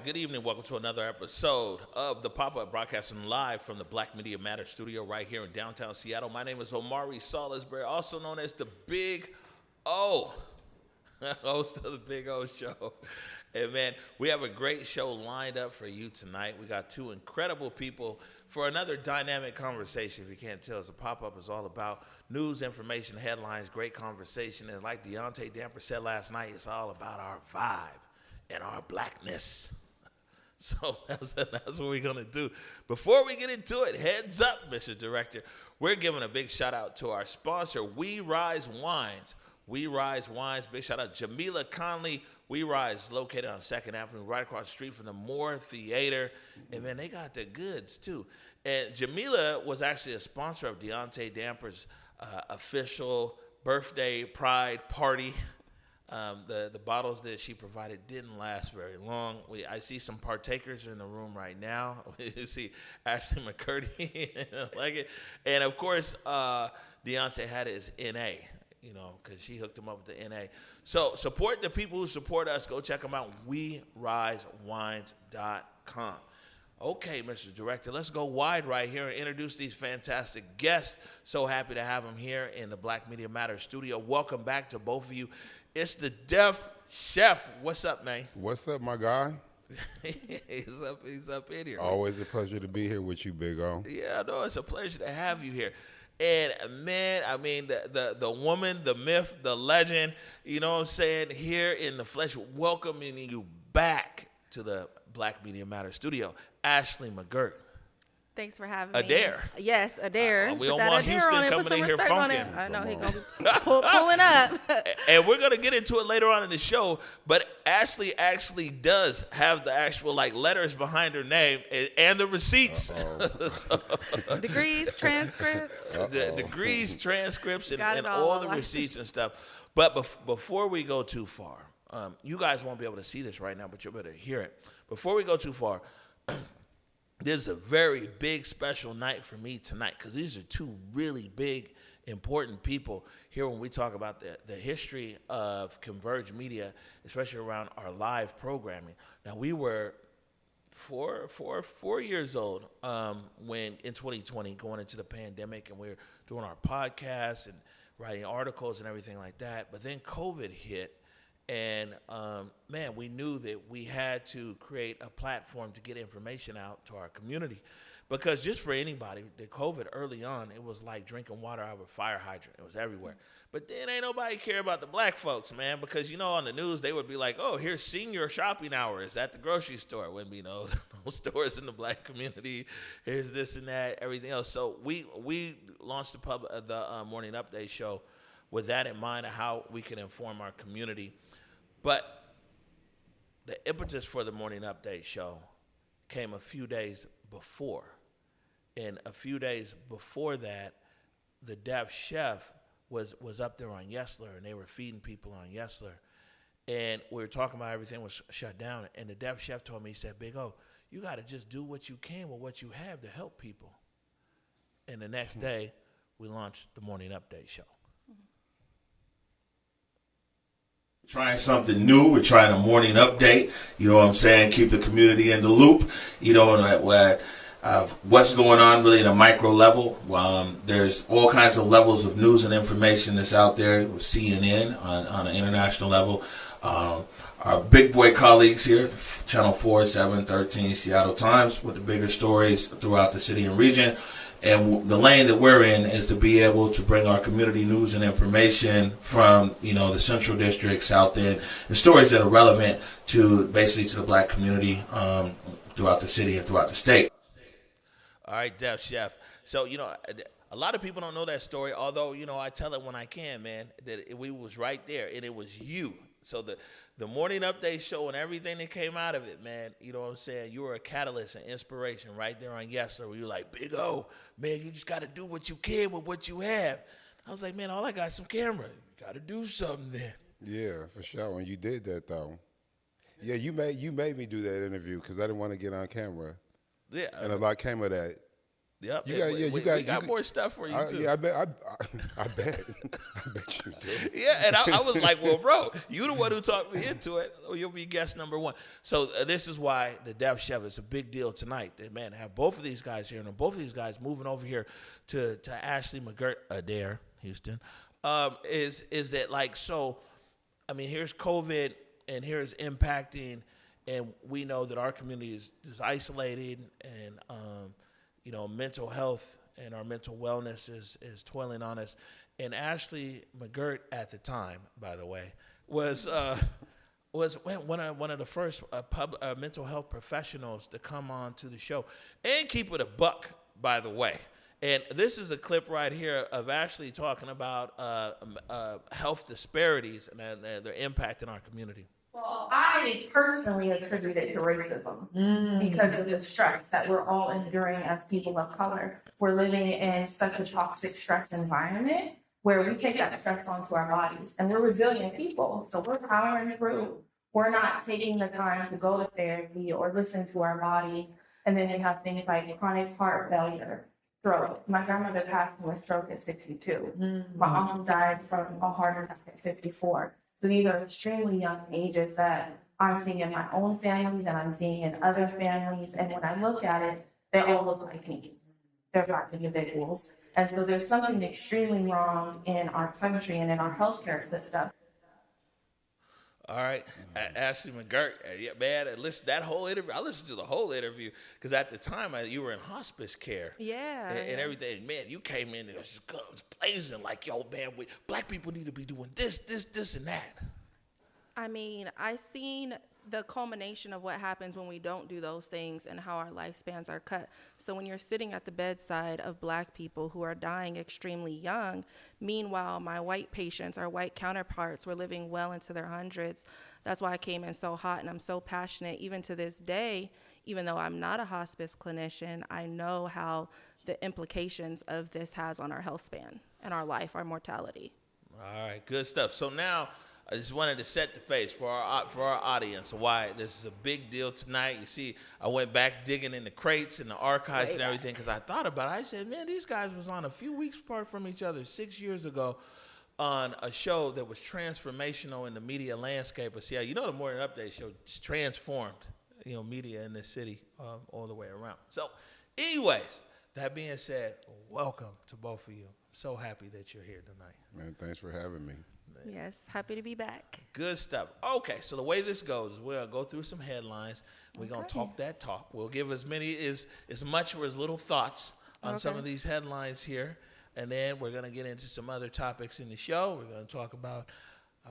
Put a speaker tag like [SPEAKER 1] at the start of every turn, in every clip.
[SPEAKER 1] Good evening. Welcome to another episode of the Pop-Up, broadcasting live from the Black Media Matter studio right here in downtown Seattle. My name is Omari Salisbury, also known as the Big O, host of the Big O Show. And man, we have a great show lined up for you tonight. We got two incredible people for another dynamic conversation. If you can't tell us, the Pop-Up is all about news, information, headlines, great conversation. And like Deontay Damper said last night, it's all about our vibe and our blackness. So that's what we're going to do. Before we get into it, heads up, Mr. Director, we're giving a big shout out to our sponsor, We Rise Wines. We Rise Wines, big shout out Jamila Conley. We Rise, located on 2nd Avenue, right across the street from the Moore Theater. And man, they got the goods too. And Jamila was actually a sponsor of Deontay Damper's official birthday pride party. The bottles that she provided didn't last very long. I see some partakers in the room right now. You see Ashley McGirt-Adair, like it, and of course Deontay had his NA, because she hooked him up with the NA. So support the people who support us. Go check them out. WeRiseWines.com. Okay, Mr. Director, let's go wide right here and introduce these fantastic guests. So happy to have them here in the Black Media Matter studio. Welcome back to both of you. It's the Deaf Chef. What's up, man?
[SPEAKER 2] What's up, my guy?
[SPEAKER 1] He's up in here.
[SPEAKER 2] Always a pleasure to be here with you, Big O.
[SPEAKER 1] Yeah, no, it's a pleasure to have you here. And man, I mean, the woman, the myth, the legend, you know what I'm saying, here in the flesh, welcoming you back to the Black Media Matter studio, Ashley McGirt.
[SPEAKER 3] Thanks for having me.
[SPEAKER 1] Adair.
[SPEAKER 3] Yes, Adair.
[SPEAKER 1] We don't want Houston coming in here funking.
[SPEAKER 3] I know he's going to be pulling up.
[SPEAKER 1] And we're going to get into it later on in the show, but Ashley actually does have the actual letters behind her name and the receipts.
[SPEAKER 3] Degrees, transcripts.
[SPEAKER 1] The degrees, transcripts, and all the receipts and stuff. But before we go too far, you guys won't be able to see this right now, but you'll be able to hear it. Before we go too far, this is a very big, special night for me tonight because these are two really big, important people here when we talk about the history of Converge Media, especially around our live programming. Now, we were four years old when in 2020, going into the pandemic, and we were doing our podcasts and writing articles and everything like that. But then COVID hit. And, man, we knew that we had to create a platform to get information out to our community. Because just for anybody, the COVID early on, it was like drinking water out of a fire hydrant. It was everywhere. But then ain't nobody care about the black folks, man, because, on the news, they would be like, oh, here's senior shopping hours at the grocery store. Wouldn't be no stores in the black community. Here's this and that, everything else. So we launched the Morning Update show with that in mind, of how we can inform our community. But the impetus for the Morning Update show came a few days before. And a few days before that, the Deaf Chef was up there on Yesler, and they were feeding people on Yesler. And we were talking about everything was shut down. And the Deaf Chef told me, he said, Big O, you got to just do what you can with what you have to help people. And the next day, we launched the Morning Update show. Trying something new. We're trying a morning update. You know what I'm saying? Keep the community in the loop. What's going on really at a micro level. There's all kinds of levels of news and information that's out there with CNN on an international level. Our our big boy colleagues here, Channel 4, 7, 13, Seattle Times, with the bigger stories throughout the city and region. And the lane that we're in is to be able to bring our community news and information from, the Central District, South End, and stories that are relevant to basically to the black community throughout the city and throughout the state. All right, Def Chef. So, a lot of people don't know that story, although, I tell it when I can, man, that we was right there, and it was you. So the morning update show and everything that came out of it, man, you know what I'm saying? You were a catalyst and inspiration right there on Yes Sir, where you're like, Big O, man, you just got to do what you can with what you have. I was like, man, all I got is some camera. You got to do something then.
[SPEAKER 2] Yeah, for sure. When you did that, though. Yeah, you made me do that interview because I didn't want to get on camera.
[SPEAKER 1] Yeah.
[SPEAKER 2] And a lot came of that.
[SPEAKER 1] Yep.
[SPEAKER 2] We
[SPEAKER 1] got more stuff for you, too.
[SPEAKER 2] Yeah, I bet. I bet you do.
[SPEAKER 1] Yeah, and I was like, well, bro, you the one who talked me into it. You'll be guest number one. So this is why the Def Chef is a big deal tonight. Man, to have both of these guys here, and both of these guys moving over here to Ashley McGirt-Adair, Houston, is that like, so, I mean, here's COVID, and here's impacting, and we know that our community is isolated, and mental health and our mental wellness is toiling on us. And Ashley McGirt at the time, by the way, was one of the first mental health professionals to come on to the show and keep it a buck, by the way. And this is a clip right here of Ashley talking about health disparities and their impact in our community.
[SPEAKER 4] Well, I personally attribute it to racism because of the stress that we're all enduring as people of color. We're living in such a toxic stress environment where we take that stress onto our bodies, and we're resilient people. So we're powering through. We're not taking the time to go to therapy or listen to our bodies. And then you have things like chronic heart failure, stroke. My grandmother passed from a stroke at 62. My mom died from a heart attack at 54. So these are extremely young ages that I'm seeing in my own family, that I'm seeing in other families. And when I look at it, they all look like me. They're Black individuals. And so there's something extremely wrong in our country and in our healthcare system.
[SPEAKER 1] All right, Ashley McGirt, yeah, man, listen, that whole interview, I listened to the whole interview because at the time you were in hospice care.
[SPEAKER 3] Yeah.
[SPEAKER 1] And everything. Man, you came in, it was guns blazing like, yo, man, black people need to be doing this, and that.
[SPEAKER 3] I mean, I seen the culmination of what happens when we don't do those things and how our lifespans are cut. So when you're sitting at the bedside of Black people who are dying extremely young, meanwhile, my white patients, our white counterparts, were living well into their hundreds. That's why I came in so hot, and I'm so passionate. Even to this day, even though I'm not a hospice clinician, I know how the implications of this has on our health span and our life, our mortality.
[SPEAKER 1] All right, good stuff. So now, I just wanted to set the face for our audience why this is a big deal tonight. You see, I went back digging in the crates and the archives and everything because I thought about it. I said, man, these guys was on a few weeks apart from each other 6 years ago on a show that was transformational in the media landscape of Seattle. You know, the Morning Update show transformed, media in this city all the way around. So, anyways, that being said, welcome to both of you. I'm so happy that you're here tonight.
[SPEAKER 2] Man, thanks for having me.
[SPEAKER 3] Yes, happy to be back.
[SPEAKER 1] Good stuff. Okay, so the way this goes is we're going to go through some headlines. We're going to talk that talk. We'll give as much or as little thoughts on some of these headlines here. And then we're going to get into some other topics in the show. We're going to talk about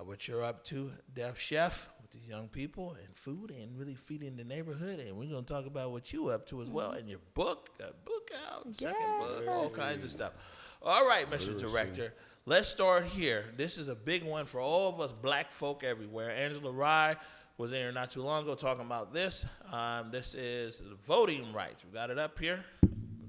[SPEAKER 1] what you're up to, Def Chef, with these young people and food and really feeding the neighborhood. And we're going to talk about what you're up to as well. And your book, got a book out, second book, all kinds of stuff. All right, Mr. Director. Let's start here. This is a big one for all of us black folk everywhere. Angela Rye was in here not too long ago talking about this. This is the voting rights. We got it up here.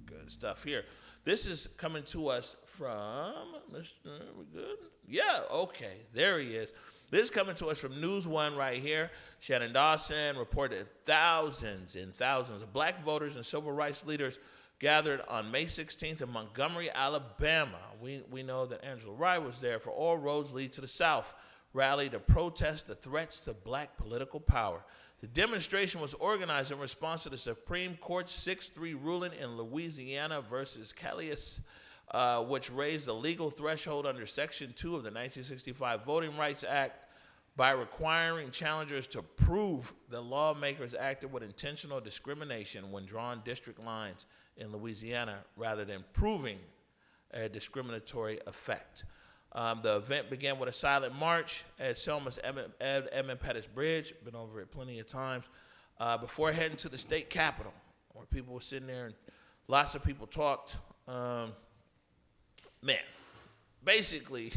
[SPEAKER 1] Good stuff here. This is coming to us from Mr. We good? Yeah, okay. There he is. This is coming to us from News One right here. Shannon Dawson reported thousands and thousands of black voters and civil rights leaders gathered on May 16th in Montgomery, Alabama. We know that Angela Rye was there for All Roads Lead to the South rally to protest the threats to black political power. The demonstration was organized in response to the Supreme Court's 6-3 ruling in Louisiana versus Callius, which raised the legal threshold under Section 2 of the 1965 Voting Rights Act by requiring challengers to prove the lawmakers acted with intentional discrimination when drawing district lines in Louisiana rather than proving a discriminatory effect. The event began with a silent march at Selma's Edmund Pettus Bridge, been over it plenty of times, before heading to the state capitol, where people were sitting there and lots of people talked. Basically,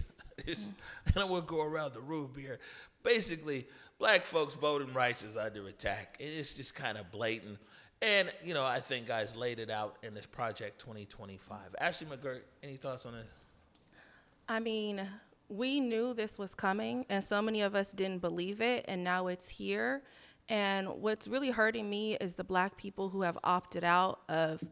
[SPEAKER 1] and we'll go around the room here. Basically, black folks' voting rights is under attack. It's just kind of blatant. And, I think guys laid it out in this Project 2025. Ashley McGirt, any thoughts on this?
[SPEAKER 3] I mean, we knew this was coming, and so many of us didn't believe it, and now it's here. And what's really hurting me is the black people who have opted out of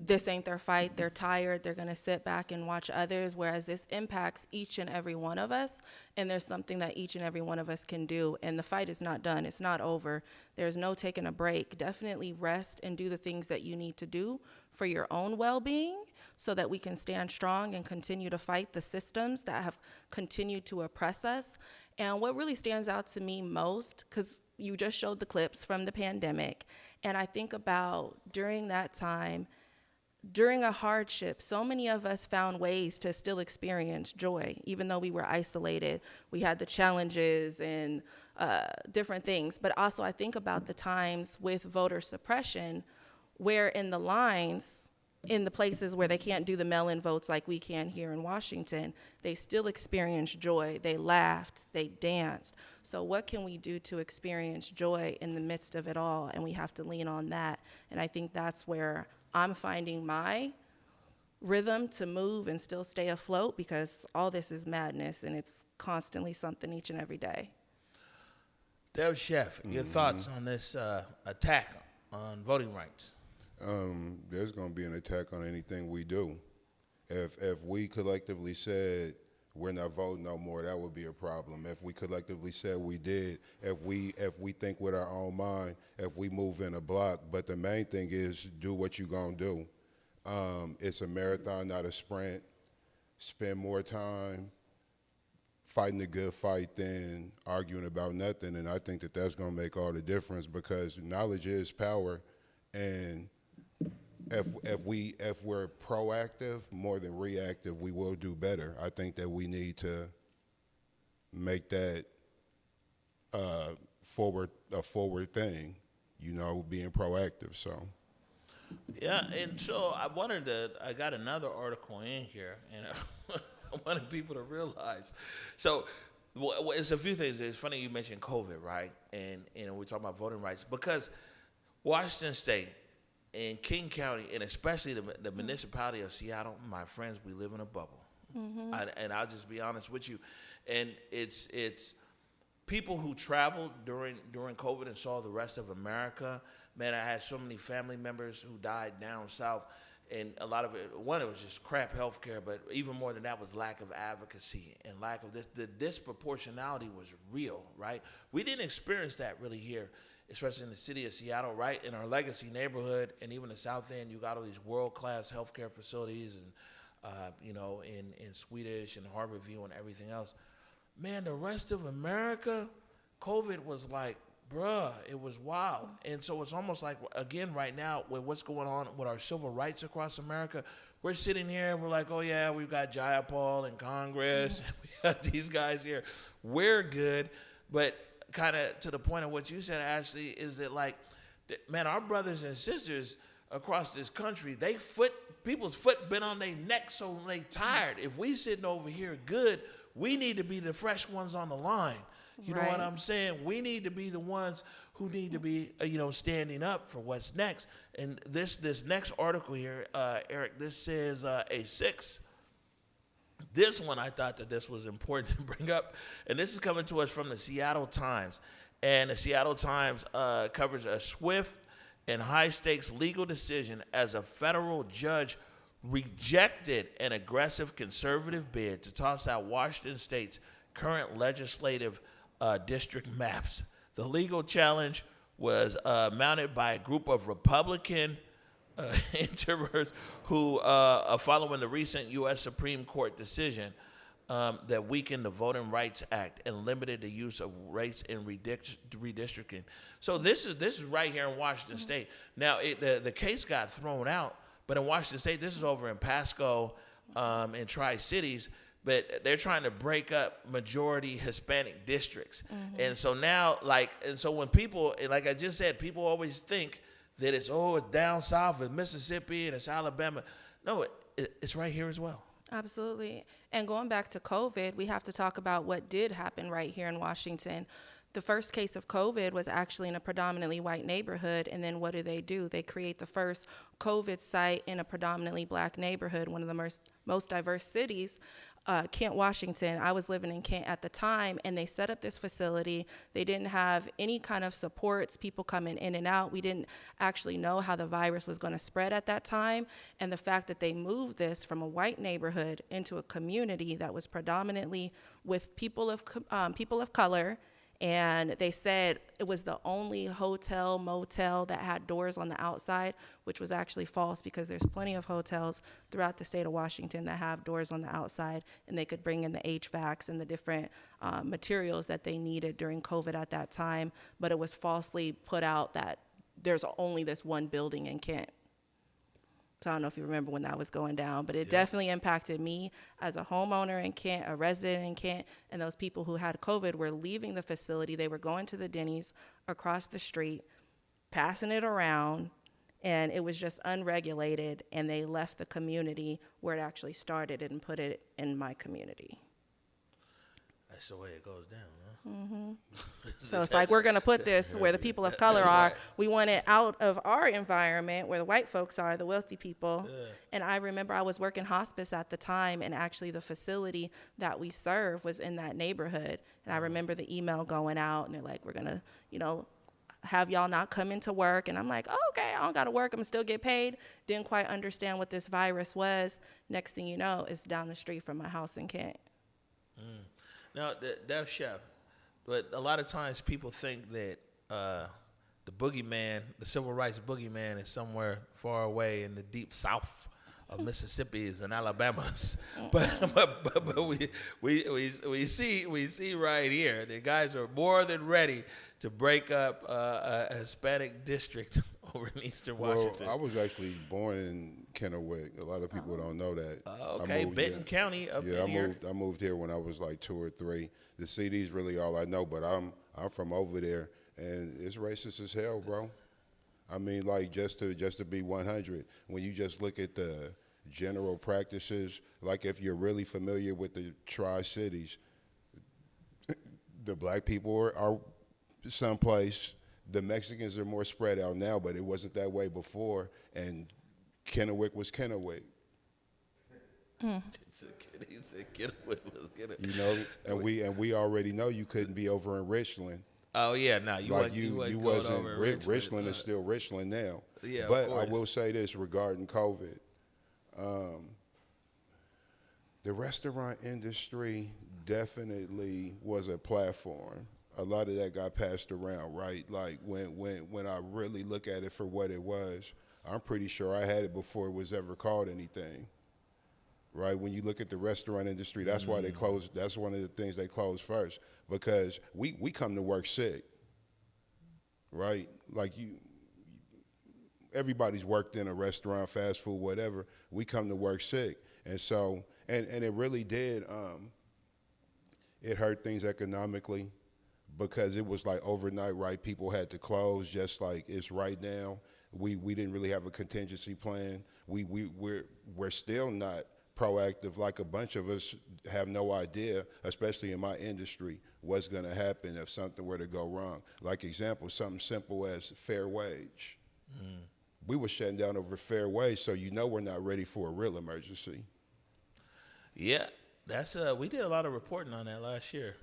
[SPEAKER 3] this ain't their fight, they're tired, they're gonna sit back and watch others, whereas this impacts each and every one of us, and there's something that each and every one of us can do, and the fight is not done, it's not over. There's no taking a break. Definitely rest and do the things that you need to do for your own well-being so that we can stand strong and continue to fight the systems that have continued to oppress us. And what really stands out to me most, because you just showed the clips from the pandemic, and I think about during that time, during a hardship, so many of us found ways to still experience joy, even though we were isolated. We had the challenges and different things. But also I think about the times with voter suppression, where in the lines, in the places where they can't do the mail-in votes like we can here in Washington, they still experienced joy. They laughed, they danced. So what can we do to experience joy in the midst of it all? And we have to lean on that. And I think that's where I'm finding my rhythm to move and still stay afloat, because all this is madness and it's constantly something each and every day.
[SPEAKER 1] Dev Chef, your thoughts on this attack on voting rights?
[SPEAKER 2] There's going to be an attack on anything we do. If we collectively said we're not voting no more, that would be a problem. If we collectively said we did, if we think with our own mind, if we move in a block, but the main thing is do what you're going to do. It's a marathon, not a sprint. Spend more time fighting a good fight than arguing about nothing, and I think that that's going to make all the difference, because knowledge is power, and if we're proactive more than reactive, we will do better. I think that we need to make that a forward thing, being proactive. So.
[SPEAKER 1] Yeah, and so I got another article in here, and I wanted people to realize. So it's a few things. It's funny you mentioned COVID, right? And we're talking about voting rights, because Washington State in King County, and especially the municipality of Seattle, my friends, we live in a bubble. Mm-hmm. And I'll just be honest with you. And it's people who traveled during COVID and saw the rest of America. Man, I had so many family members who died down south, and a lot of it, one, it was just crap health care, but even more than that was lack of advocacy and lack of this. The disproportionality was real, right? We didn't experience that really here, especially in the city of Seattle, right? In our legacy neighborhood, and even the South End, you got all these world-class healthcare facilities, and in Swedish and Harborview and everything else. Man, the rest of America, COVID was like, bruh, it was wild. And so it's almost like, again, right now, with what's going on with our civil rights across America, we're sitting here and we're like, oh yeah, we've got Jayapal in Congress, and we got these guys here. We're good, but kind of to the point of what you said, Ashley, is that like, man, our brothers and sisters across this country, people's foot been on their neck, so they tired. If we sitting over here good, we need to be the fresh ones on the line. You know what I'm saying? We need to be the ones who need to be, standing up for what's next. And this next article here, Eric, this says A6. This one, I thought that this was important to bring up. And this is coming to us from the Seattle Times. And the Seattle Times covers a swift and high-stakes legal decision as a federal judge rejected an aggressive conservative bid to toss out Washington State's current legislative district maps. The legal challenge was mounted by a group of Republican interpreters who, following the recent U.S. Supreme Court decision, that weakened the Voting Rights Act and limited the use of race in redistricting. So this is right here in Washington State. Now, the case got thrown out, but in Washington State, this is over in Pasco and Tri-Cities, but they're trying to break up majority Hispanic districts. And so now, when people, like I just said, people always think that it's down south, it's Mississippi, and it's Alabama. No, it's right here as well.
[SPEAKER 3] Absolutely. And going back to COVID, we have to talk about what did happen right here in Washington. The first case of COVID was actually in a predominantly white neighborhood, and then what do? They create the first COVID site in a predominantly black neighborhood, one of the most diverse cities, Kent, Washington. I was living in Kent at the time, and they set up this facility. They didn't have any kind of supports, people coming in and out. We didn't actually know how the virus was going to spread at that time, and the fact that they moved this from a white neighborhood into a community that was predominantly with people of color. And they said it was the only hotel, motel that had doors on the outside, which was actually false because there's plenty of hotels throughout the state of Washington that have doors on the outside, and they could bring in the HVACs and the different materials that they needed during COVID at that time. But it was falsely put out that there's only this one building in Kent. So I don't know if you remember when that was going down, but it definitely impacted me as a homeowner in Kent, a resident in Kent, and those people who had COVID were leaving the facility. They were going to the Denny's across the street, passing it around, and it was just unregulated, and they left the community where it actually started and put it in my community.
[SPEAKER 1] That's the way it goes down, huh?
[SPEAKER 3] So it's like, we're going to put this where the people of color are. Right. We want it out of our environment where the white folks are, the wealthy people. Yeah. And I remember I was working hospice at the time, and actually the facility that we serve was in that neighborhood. And I remember the email going out, and they're like, we're going to, have y'all not come into work. And I'm like, oh, okay, I don't got to work. I'm going to still get paid. Didn't quite understand what this virus was. Next thing you know, it's down the street from my house in Kent.
[SPEAKER 1] Now, that's Chef. But a lot of times people think that the boogeyman, the civil rights boogeyman, is somewhere far away in the deep south of Mississippi's and Alabama's. But we see right here the guys are more than ready to break up a Hispanic district over in Eastern Washington.
[SPEAKER 2] Well, I was actually born in Kennewick. A lot of people don't know that.
[SPEAKER 1] Okay, Benton County up in here.
[SPEAKER 2] I moved here when I was like 2 or 3. The city's really all I know, but I'm from over there, and it's racist as hell, bro. I mean, like, just to be 100, when you just look at the general practices, like if you're really familiar with the Tri-Cities, the black people are someplace. The Mexicans are more spread out now, but it wasn't that way before, and Kennewick was Kennewick.
[SPEAKER 1] He said Kennewick was Kennewick.
[SPEAKER 2] You know, and we already know you couldn't be over in Richland.
[SPEAKER 1] Oh yeah, no, you
[SPEAKER 2] wasn't. Richland is still Richland now.
[SPEAKER 1] Yeah,
[SPEAKER 2] but I will say this regarding COVID: the restaurant industry definitely was a platform. A lot of that got passed around, right? Like when I really look at it for what it was, I'm pretty sure I had it before it was ever called anything. Right? When you look at the restaurant industry, that's why they closed. That's one of the things they closed first, because we come to work sick. Right? Like everybody's worked in a restaurant, fast food, whatever. We come to work sick. And so, and it really did, it hurt things economically, because it was like overnight, right? People had to close just like it's right now. We didn't really have a contingency plan. We're still not proactive. Like a bunch of us have no idea, especially in my industry, what's going to happen if something were to go wrong. Like example, something simple as fair wage. We were shutting down over fair wage, so we're not ready for a real emergency.
[SPEAKER 1] Yeah, that's we did a lot of reporting on that last year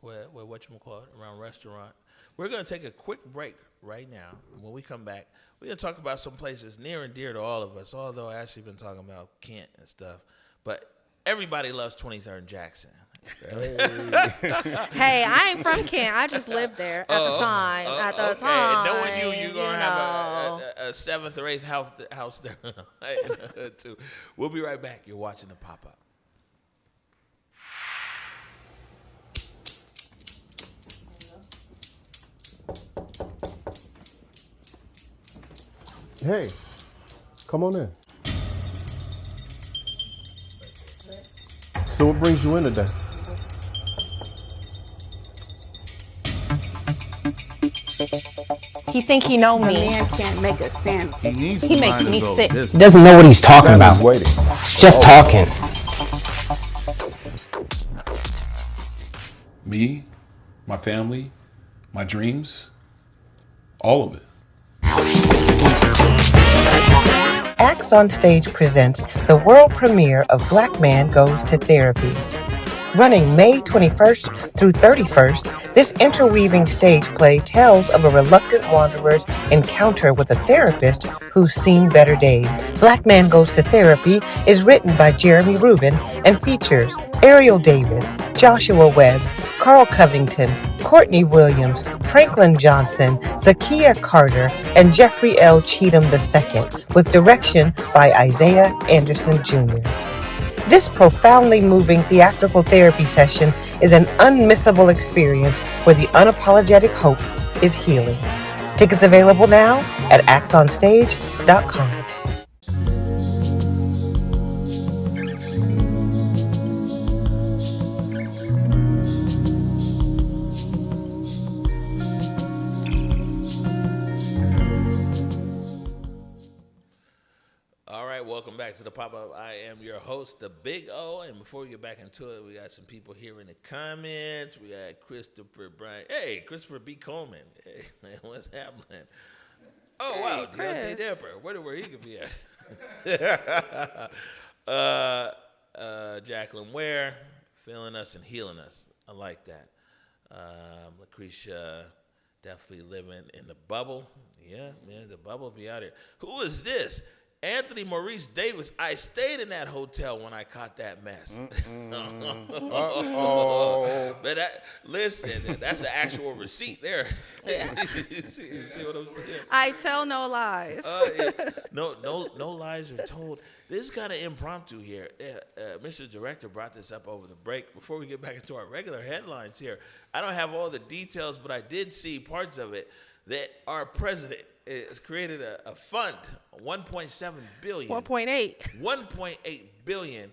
[SPEAKER 1] with whatchamacallit around restaurant. We're going to take a quick break right now. When we come back, we're going to talk about some places near and dear to all of us, although I actually been talking about Kent and stuff. But everybody loves 23rd and Jackson.
[SPEAKER 3] Hey, I ain't from Kent. I just lived there at the time.
[SPEAKER 1] And knowing you're going to have a 7th or 8th house there too. We'll be right back. You're watching The Pop-Up.
[SPEAKER 5] Hey, come on in. So what brings you in today?
[SPEAKER 6] He think he know
[SPEAKER 7] The
[SPEAKER 6] me.
[SPEAKER 7] man can't make a sandwich.
[SPEAKER 6] He makes me sick.
[SPEAKER 8] He doesn't know what he's talking about. Just talking.
[SPEAKER 9] Me, my family, my dreams, all of it.
[SPEAKER 10] Acts on Stage presents the world premiere of Black Man Goes to Therapy. Running May 21st through 31st, this interweaving stage play tells of a reluctant wanderer's encounter with a therapist who's seen better days. Black Man Goes to Therapy is written by Jeremy Rubin and features Ariel Davis, Joshua Webb, Carl Covington, Courtney Williams, Franklin Johnson, Zakiya Carter, and Jeffrey L. Cheatham II, with direction by Isaiah Anderson Jr. This profoundly moving theatrical therapy session is an unmissable experience where the unapologetic hope is healing. Tickets available now at axonstage.com.
[SPEAKER 1] Welcome back to the Pop-Up. I am your host, the Big O. And before we get back into it, we got some people here in the comments. We got Christopher Bryant. Hey, Christopher B. Coleman. Hey, man, what's happening? Oh, wow. Deontay Depper. Where he could be at. Jacqueline Ware, feeling us and healing us. I like that. Lucretia, definitely living in the bubble. Yeah, man, the bubble be out here. Who is this? Anthony Maurice Davis. I stayed in that hotel when I caught that mess. But listen, that's an actual receipt there.
[SPEAKER 3] Yeah.
[SPEAKER 1] you see what I'm saying?
[SPEAKER 3] I tell no lies.
[SPEAKER 1] Yeah. No lies are told. This is kind of impromptu here. Mr. Director brought this up over the break. Before we get back into our regular headlines here, I don't have all the details, but I did see parts of it that our president has created a fund, $1.7 billion.
[SPEAKER 3] 1.8.
[SPEAKER 1] 1.8 billion,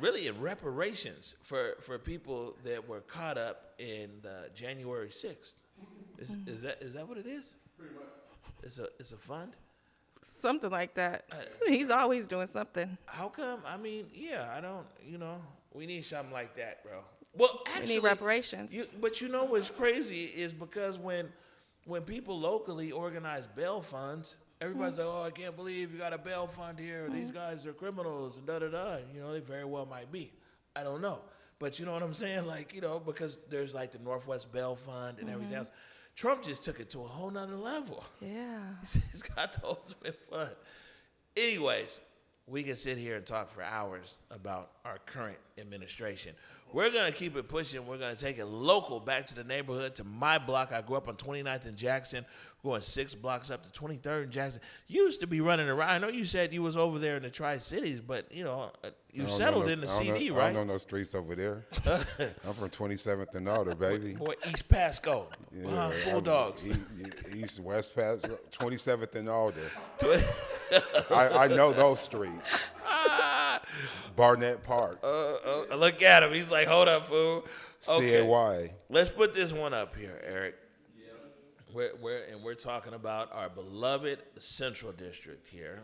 [SPEAKER 1] really in reparations for people that were caught up in January 6th. Is that what it is? Pretty much. It's a fund?
[SPEAKER 3] Something like that. He's always doing something.
[SPEAKER 1] How come? I mean, yeah, I don't, we need something like that, bro. Well, actually,
[SPEAKER 3] we need reparations.
[SPEAKER 1] But you know what's crazy is because when people locally organize bail funds, everybody's like, oh, I can't believe you got a bail fund here. These guys are criminals and da-da-da. They very well might be. I don't know. But you know what I'm saying? Like, because there's like the Northwest Bail Fund and everything else. Trump just took it to a whole nother level.
[SPEAKER 3] Yeah.
[SPEAKER 1] He's got the ultimate fun. Anyways, we can sit here and talk for hours about our current administration. We're going to keep it pushing. We're going to take it local, back to the neighborhood, to my block. I grew up on 29th and Jackson. We're going 6 blocks up to 23rd and Jackson. You used to be running around. I know you said you was over there in the Tri-Cities, but, you settled in the CD, right?
[SPEAKER 2] I don't know no streets over there. I'm from 27th and Alder, baby.
[SPEAKER 1] Boy, East Pasco.
[SPEAKER 2] Yeah,
[SPEAKER 1] Bulldogs.
[SPEAKER 2] East, West Pasco, 27th and Alder. I know those streets. Barnett Park.
[SPEAKER 1] Look at him. He's like, hold up, fool. Okay.
[SPEAKER 2] CAY.
[SPEAKER 1] Let's put this one up here, Eric. Yeah. We're talking about our beloved Central District here.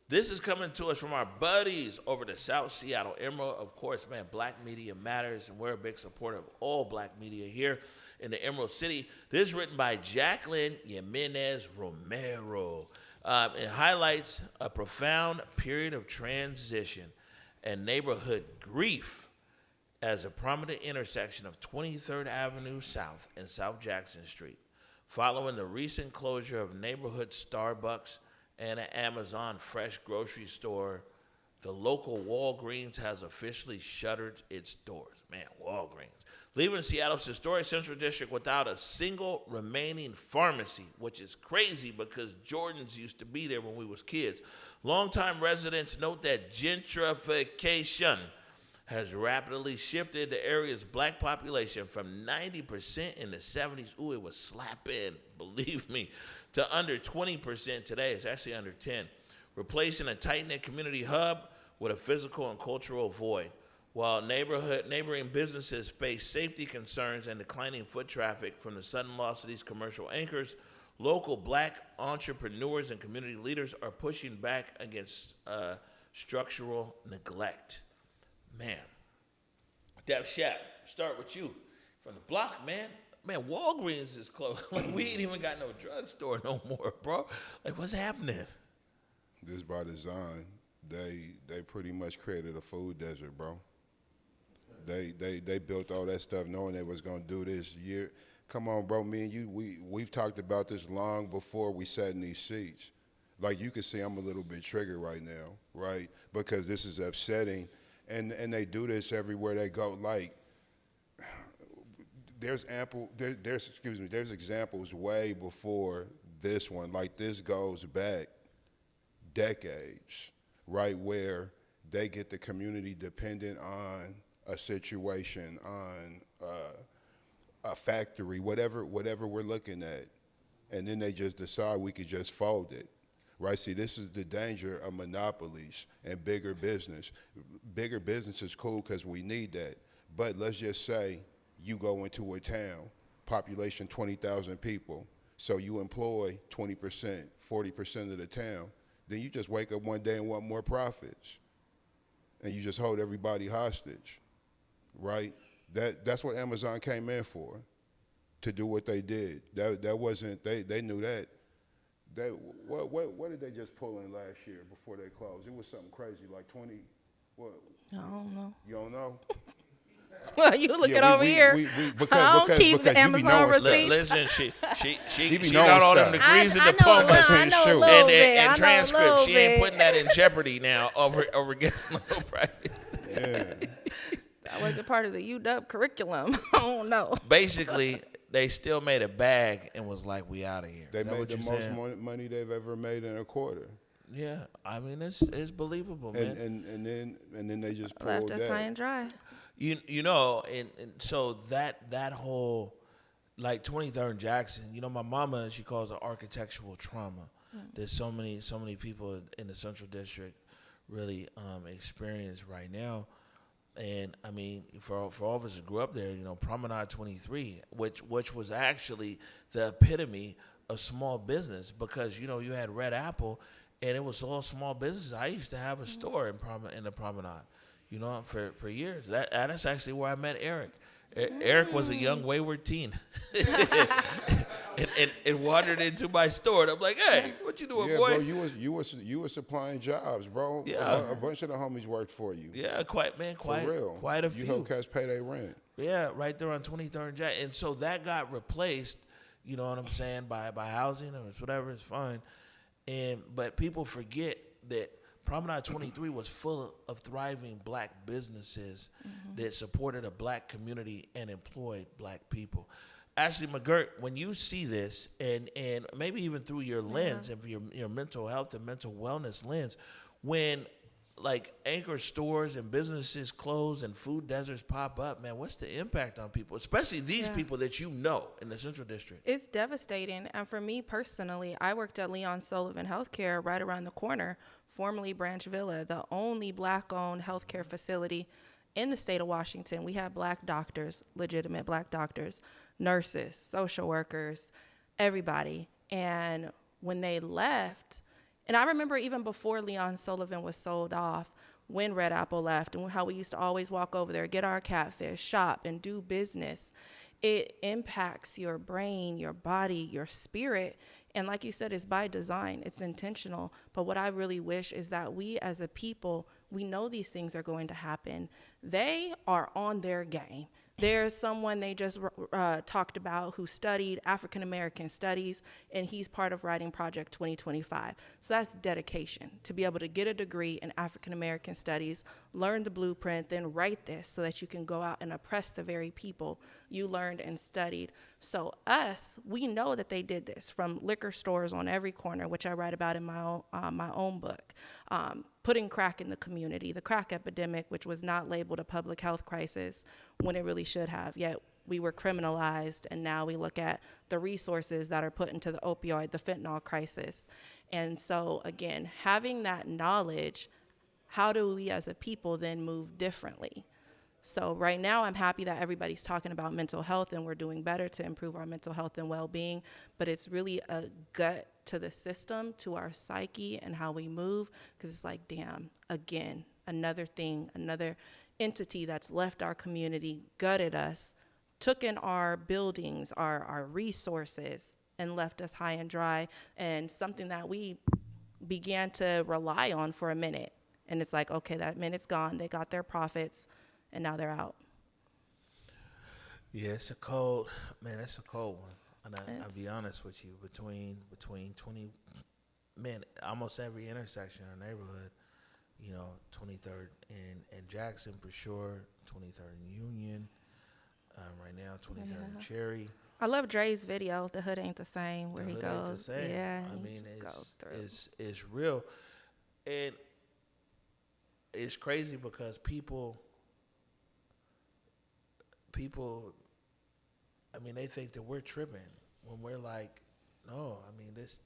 [SPEAKER 1] This is coming to us from our buddies over the South Seattle Emerald. Of course, man, Black Media matters, and we're a big supporter of all Black media here in the Emerald City. This is written by Jacqueline Jimenez Romero. It highlights a profound period of transition and neighborhood grief as a prominent intersection of 23rd Avenue South and South Jackson Street. Following the recent closure of neighborhood Starbucks and an Amazon fresh grocery store, the local Walgreens has officially shuttered its doors. Man, Walgreens. Leaving Seattle's historic Central District without a single remaining pharmacy, which is crazy because Jordan's used to be there when we was kids. Longtime residents note that gentrification has rapidly shifted the area's black population from 90% in the 70s, ooh, it was slapping, believe me, to under 20% today. It's actually under 10, replacing a tight-knit community hub with a physical and cultural void. While neighboring businesses face safety concerns and declining foot traffic from the sudden loss of these commercial anchors, local black entrepreneurs and community leaders are pushing back against structural neglect. Man, Dev Chef, start with you. From the block, man. Man, Walgreens is closed. Like, we ain't even got no drugstore no more, bro. Like, what's happening?
[SPEAKER 2] This by design. They pretty much created a food desert, bro. They built all that stuff knowing they was gonna do this year. Come on, bro. Me and you, we've talked about this long before we sat in these seats. Like, you can see I'm a little bit triggered right now, right? Because this is upsetting, and they do this everywhere they go. Like, there's examples way before this one. Like, this goes back decades, right, where they get the community dependent on a situation, on a factory, whatever we're looking at, and then they just decide we could just fold it, right? See, this is the danger of monopolies and bigger business. Bigger business is cool because we need that, but let's just say you go into a town, population 20,000 people, so you employ 20%, 40% of the town, then you just wake up one day and want more profits, and you just hold everybody hostage, right? That's what Amazon came in for, to do what they did. That wasn't, they knew that. What did they just pull in last year before they closed? It was something crazy, like 20, what?
[SPEAKER 3] I don't know.
[SPEAKER 2] You don't know?
[SPEAKER 3] Well, you looking over here. I don't keep
[SPEAKER 2] because
[SPEAKER 3] Amazon receipts.
[SPEAKER 1] Listen, she
[SPEAKER 2] be
[SPEAKER 1] got all them
[SPEAKER 2] knowing stuff.
[SPEAKER 1] degrees and
[SPEAKER 3] I
[SPEAKER 1] diplomas
[SPEAKER 3] know a little bit.
[SPEAKER 1] and
[SPEAKER 3] I know a
[SPEAKER 1] transcripts.
[SPEAKER 3] little
[SPEAKER 1] She ain't
[SPEAKER 3] bit.
[SPEAKER 1] putting that in jeopardy now over guessing low price.
[SPEAKER 2] Yeah.
[SPEAKER 3] That wasn't part of the UW curriculum. I don't know.
[SPEAKER 1] Basically, they still made a bag and was like, "We out of here."
[SPEAKER 2] They
[SPEAKER 1] Is that
[SPEAKER 2] made
[SPEAKER 1] what
[SPEAKER 2] the
[SPEAKER 1] you're
[SPEAKER 2] most
[SPEAKER 1] saying?
[SPEAKER 2] money they've ever made in a quarter.
[SPEAKER 1] Yeah, I mean it's believable, man.
[SPEAKER 2] And then they just pulled
[SPEAKER 3] Left us high
[SPEAKER 2] that.
[SPEAKER 3] and dry.
[SPEAKER 1] You know, and so that whole, like 23rd and Jackson, you know, my mama, she calls it architectural trauma. There's so many people in the Central District really experience right now. And I mean, for all of us that grew up there, you know, Promenade 23, which was actually the epitome of small business, because, you know, you had Red Apple and it was all small businesses. I used to have a store in the Promenade, you know, for years. That's actually where I met Eric. Eric was a young wayward teen, and wandered into my store. And I'm like, "Hey, what you doing,
[SPEAKER 2] Yeah,
[SPEAKER 1] boy?"
[SPEAKER 2] bro, you was supplying jobs, bro.
[SPEAKER 1] Yeah.
[SPEAKER 2] A bunch of the homies worked for you.
[SPEAKER 1] Yeah, quite
[SPEAKER 2] For real.
[SPEAKER 1] quite a few.
[SPEAKER 2] You helped cats pay their rent.
[SPEAKER 1] Yeah, right there on 23rd and Jack. And so that got replaced, you know what I'm saying, by housing or whatever, it's fine. But people forget that Promenade 23 was full of thriving black businesses that supported a black community and employed black people. Actually, McGirt, when you see this, and maybe even through your lens and your mental health and mental wellness lens, when like anchor stores and businesses close and food deserts pop up, man, what's the impact on people, especially these people that you know in the Central District?
[SPEAKER 3] It's devastating. And for me personally, I worked at Leon Sullivan Healthcare right around the corner, formerly Branch Villa, the only black-owned healthcare facility in the state of Washington. We had black doctors, legitimate black doctors, nurses, social workers, everybody. And when they left, and I remember even before Leon Sullivan was sold off, when Red Apple left, and how we used to always walk over there, get our catfish, shop, and do business. It impacts your brain, your body, your spirit. And like you said, it's by design, it's intentional. But what I really wish is that we as a people, we know these things are going to happen. They are on their game. There's someone they just talked about who studied African American studies, and he's part of Writing Project 2025. So that's dedication, to be able to get a degree in African American studies, learn the blueprint, then write this so that you can go out and oppress the very people you learned and studied. So us, we know that they did this from liquor stores on every corner, which I write about in my own book. putting crack in the community, the crack epidemic, which was not labeled a public health crisis when it really should have, yet we were criminalized, and now we look at the resources that are put into the opioid, the fentanyl crisis. And so, again, having that knowledge, how do we as a people then move differently? So right now, I'm happy that everybody's talking about mental health and we're doing better to improve our mental health and well-being, but it's really a gut to the system, to our psyche and how we move, because it's like, damn, again, another thing, another entity that's left our community, gutted us, took in our buildings, our resources, and left us high and dry, and something that we began to rely on for a minute. And it's like, okay, that minute's gone, they got their profits, and now they're out.
[SPEAKER 1] Yeah, it's a cold, man, it's a cold one. And I'll be honest with you, between 20, man, almost every intersection in our neighborhood, 23rd and Jackson for sure, 23rd and Union, right now, 23rd and Cherry.
[SPEAKER 3] I love Dre's video, The Hood Ain't the Same, where he goes.
[SPEAKER 1] Ain't the same.
[SPEAKER 3] Yeah,
[SPEAKER 1] I
[SPEAKER 3] he
[SPEAKER 1] mean,
[SPEAKER 3] just goes through.
[SPEAKER 1] it's real. And it's crazy because people, I mean, they think that we're tripping when we're like, no, I mean, this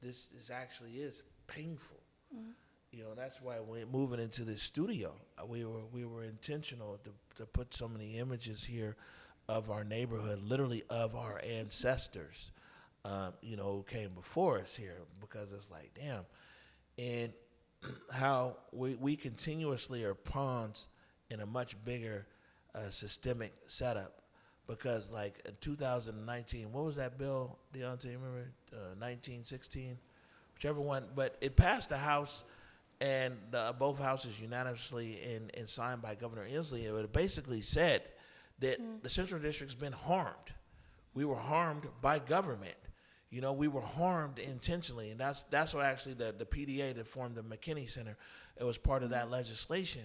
[SPEAKER 1] actually is painful. Mm-hmm. That's why when moving into this studio, we were intentional to put so many images here of our neighborhood, literally of our ancestors, who came before us here, because it's like, damn. And how we continuously are pawns in a much bigger systemic setup. Because like in 2019, what was that bill, Deontay, remember? 1916, whichever one. But it passed the House, and both houses unanimously and signed by Governor Inslee. It basically said that the Central District's been harmed. We were harmed by government. We were harmed intentionally, and that's what actually the PDA that formed the McKinney Center, it was part of that legislation.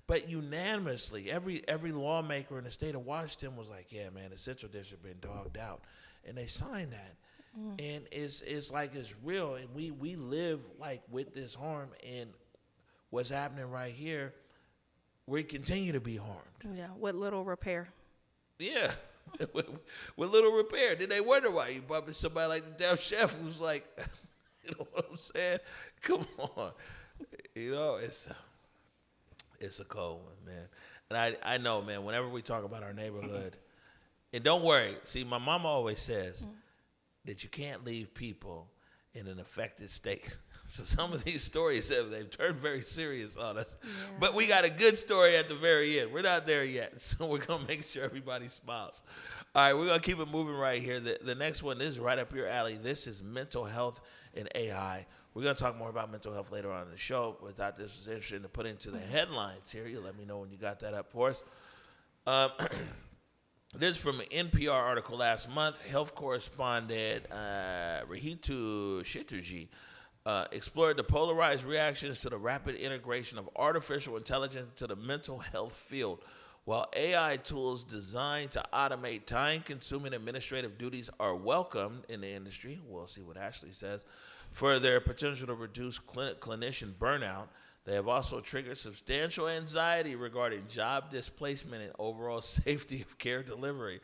[SPEAKER 1] But unanimously, every lawmaker in the state of Washington was like, yeah, man, the Central District been dogged out. And they signed that. And it's like it's real, and we live like with this harm, and what's happening right here, we continue to be harmed.
[SPEAKER 3] Yeah, with little repair.
[SPEAKER 1] Yeah, with little repair. Then they wonder why you bumping somebody like the damn chef who's like, you know what I'm saying? Come on. It's a cold one, man. And I know, man, whenever we talk about our neighborhood, and don't worry, see, my mama always says that you can't leave people in an affected state. So some of these stories, they've turned very serious on us. Yeah. But we got a good story at the very end. We're not there yet, so we're going to make sure everybody smiles. All right, we're going to keep it moving right here. The next one is right up your alley. This is mental health and AI. We're going to talk more about mental health later on in the show, but I thought this was interesting to put into the headlines here. You let me know when you got that up for us. This is from an NPR article last month. Health correspondent Rahitu Shitterjee explored the polarized reactions to the rapid integration of artificial intelligence into the mental health field. While AI tools designed to automate time-consuming administrative duties are welcomed in the industry, we'll see what Ashley says, for their potential to reduce clinician burnout, they have also triggered substantial anxiety regarding job displacement and overall safety of care delivery.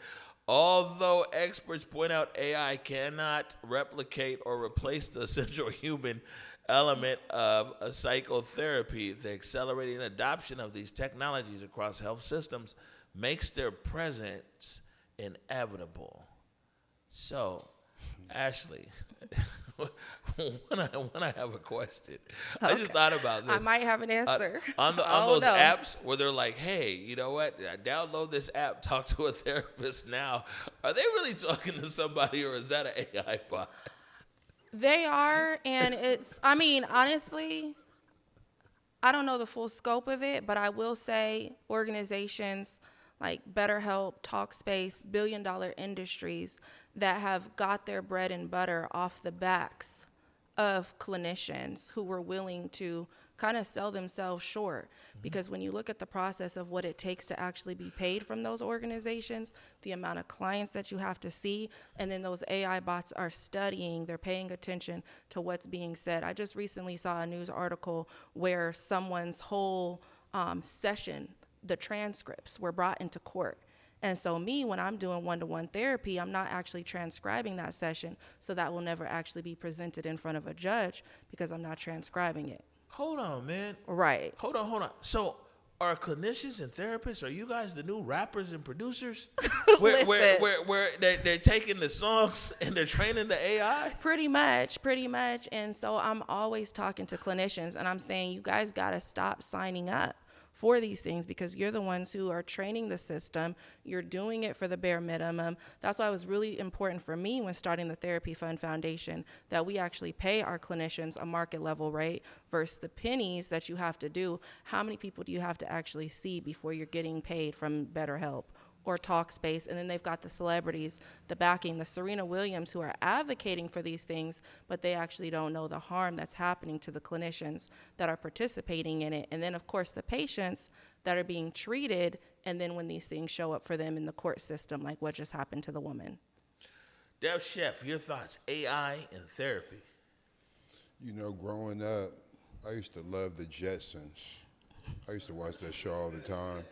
[SPEAKER 1] Although experts point out AI cannot replicate or replace the essential human element of a psychotherapy, the accelerating adoption of these technologies across health systems makes their presence inevitable. So, Ashley, when I have a question, I just thought about this.
[SPEAKER 3] I might have an answer.
[SPEAKER 1] On those apps where they're like, hey, you know what? Download this app, talk to a therapist now. Are they really talking to somebody, or is that an AI bot?
[SPEAKER 3] They are, and honestly, I don't know the full scope of it, but I will say organizations like BetterHelp, Talkspace, billion-dollar industries that have got their bread and butter off the backs of clinicians who were willing to kind of sell themselves short. Because when you look at the process of what it takes to actually be paid from those organizations, the amount of clients that you have to see, and then those AI bots are studying, they're paying attention to what's being said. I just recently saw a news article where someone's whole session, the transcripts were brought into court. And so me, when I'm doing one-to-one therapy, I'm not actually transcribing that session, so that will never actually be presented in front of a judge because I'm not transcribing it.
[SPEAKER 1] Hold on, man.
[SPEAKER 3] Right.
[SPEAKER 1] Hold on. So are clinicians and therapists, are you guys the new rappers and producers? where they're taking the songs and they're training the AI?
[SPEAKER 3] Pretty much. And so I'm always talking to clinicians, and I'm saying, you guys got to stop signing up for these things because you're the ones who are training the system. You're doing it for the bare minimum. That's why it was really important for me when starting the Therapy Fund Foundation that we actually pay our clinicians a market level rate versus the pennies that you have to do. How many people do you have to actually see before you're getting paid from BetterHelp or Talkspace? And then they've got the celebrities, the backing, the Serena Williams, who are advocating for these things, but they actually don't know the harm that's happening to the clinicians that are participating in it. And then, of course, the patients that are being treated, and then when these things show up for them in the court system, like what just happened to the woman.
[SPEAKER 1] Dev Chef, your thoughts, AI and therapy.
[SPEAKER 2] You know, growing up, I used to love the Jetsons. I used to watch that show all the time.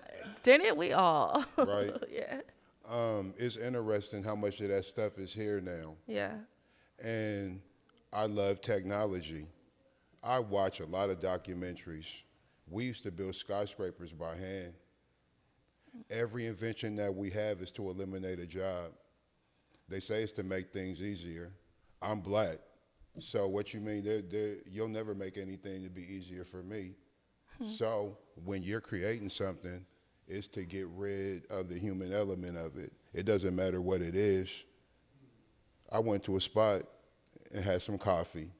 [SPEAKER 3] Didn't we all?
[SPEAKER 2] Right?
[SPEAKER 3] Yeah.
[SPEAKER 2] It's interesting how much of that stuff is here now.
[SPEAKER 3] Yeah.
[SPEAKER 2] And I love technology. I watch a lot of documentaries. We used to build skyscrapers by hand. Every invention that we have is to eliminate a job. They say it's to make things easier. I'm black, so what you mean? You'll never make anything to be easier for me. So when you're creating something, it's to get rid of the human element of it. It doesn't matter what it is. I went to a spot and had some coffee.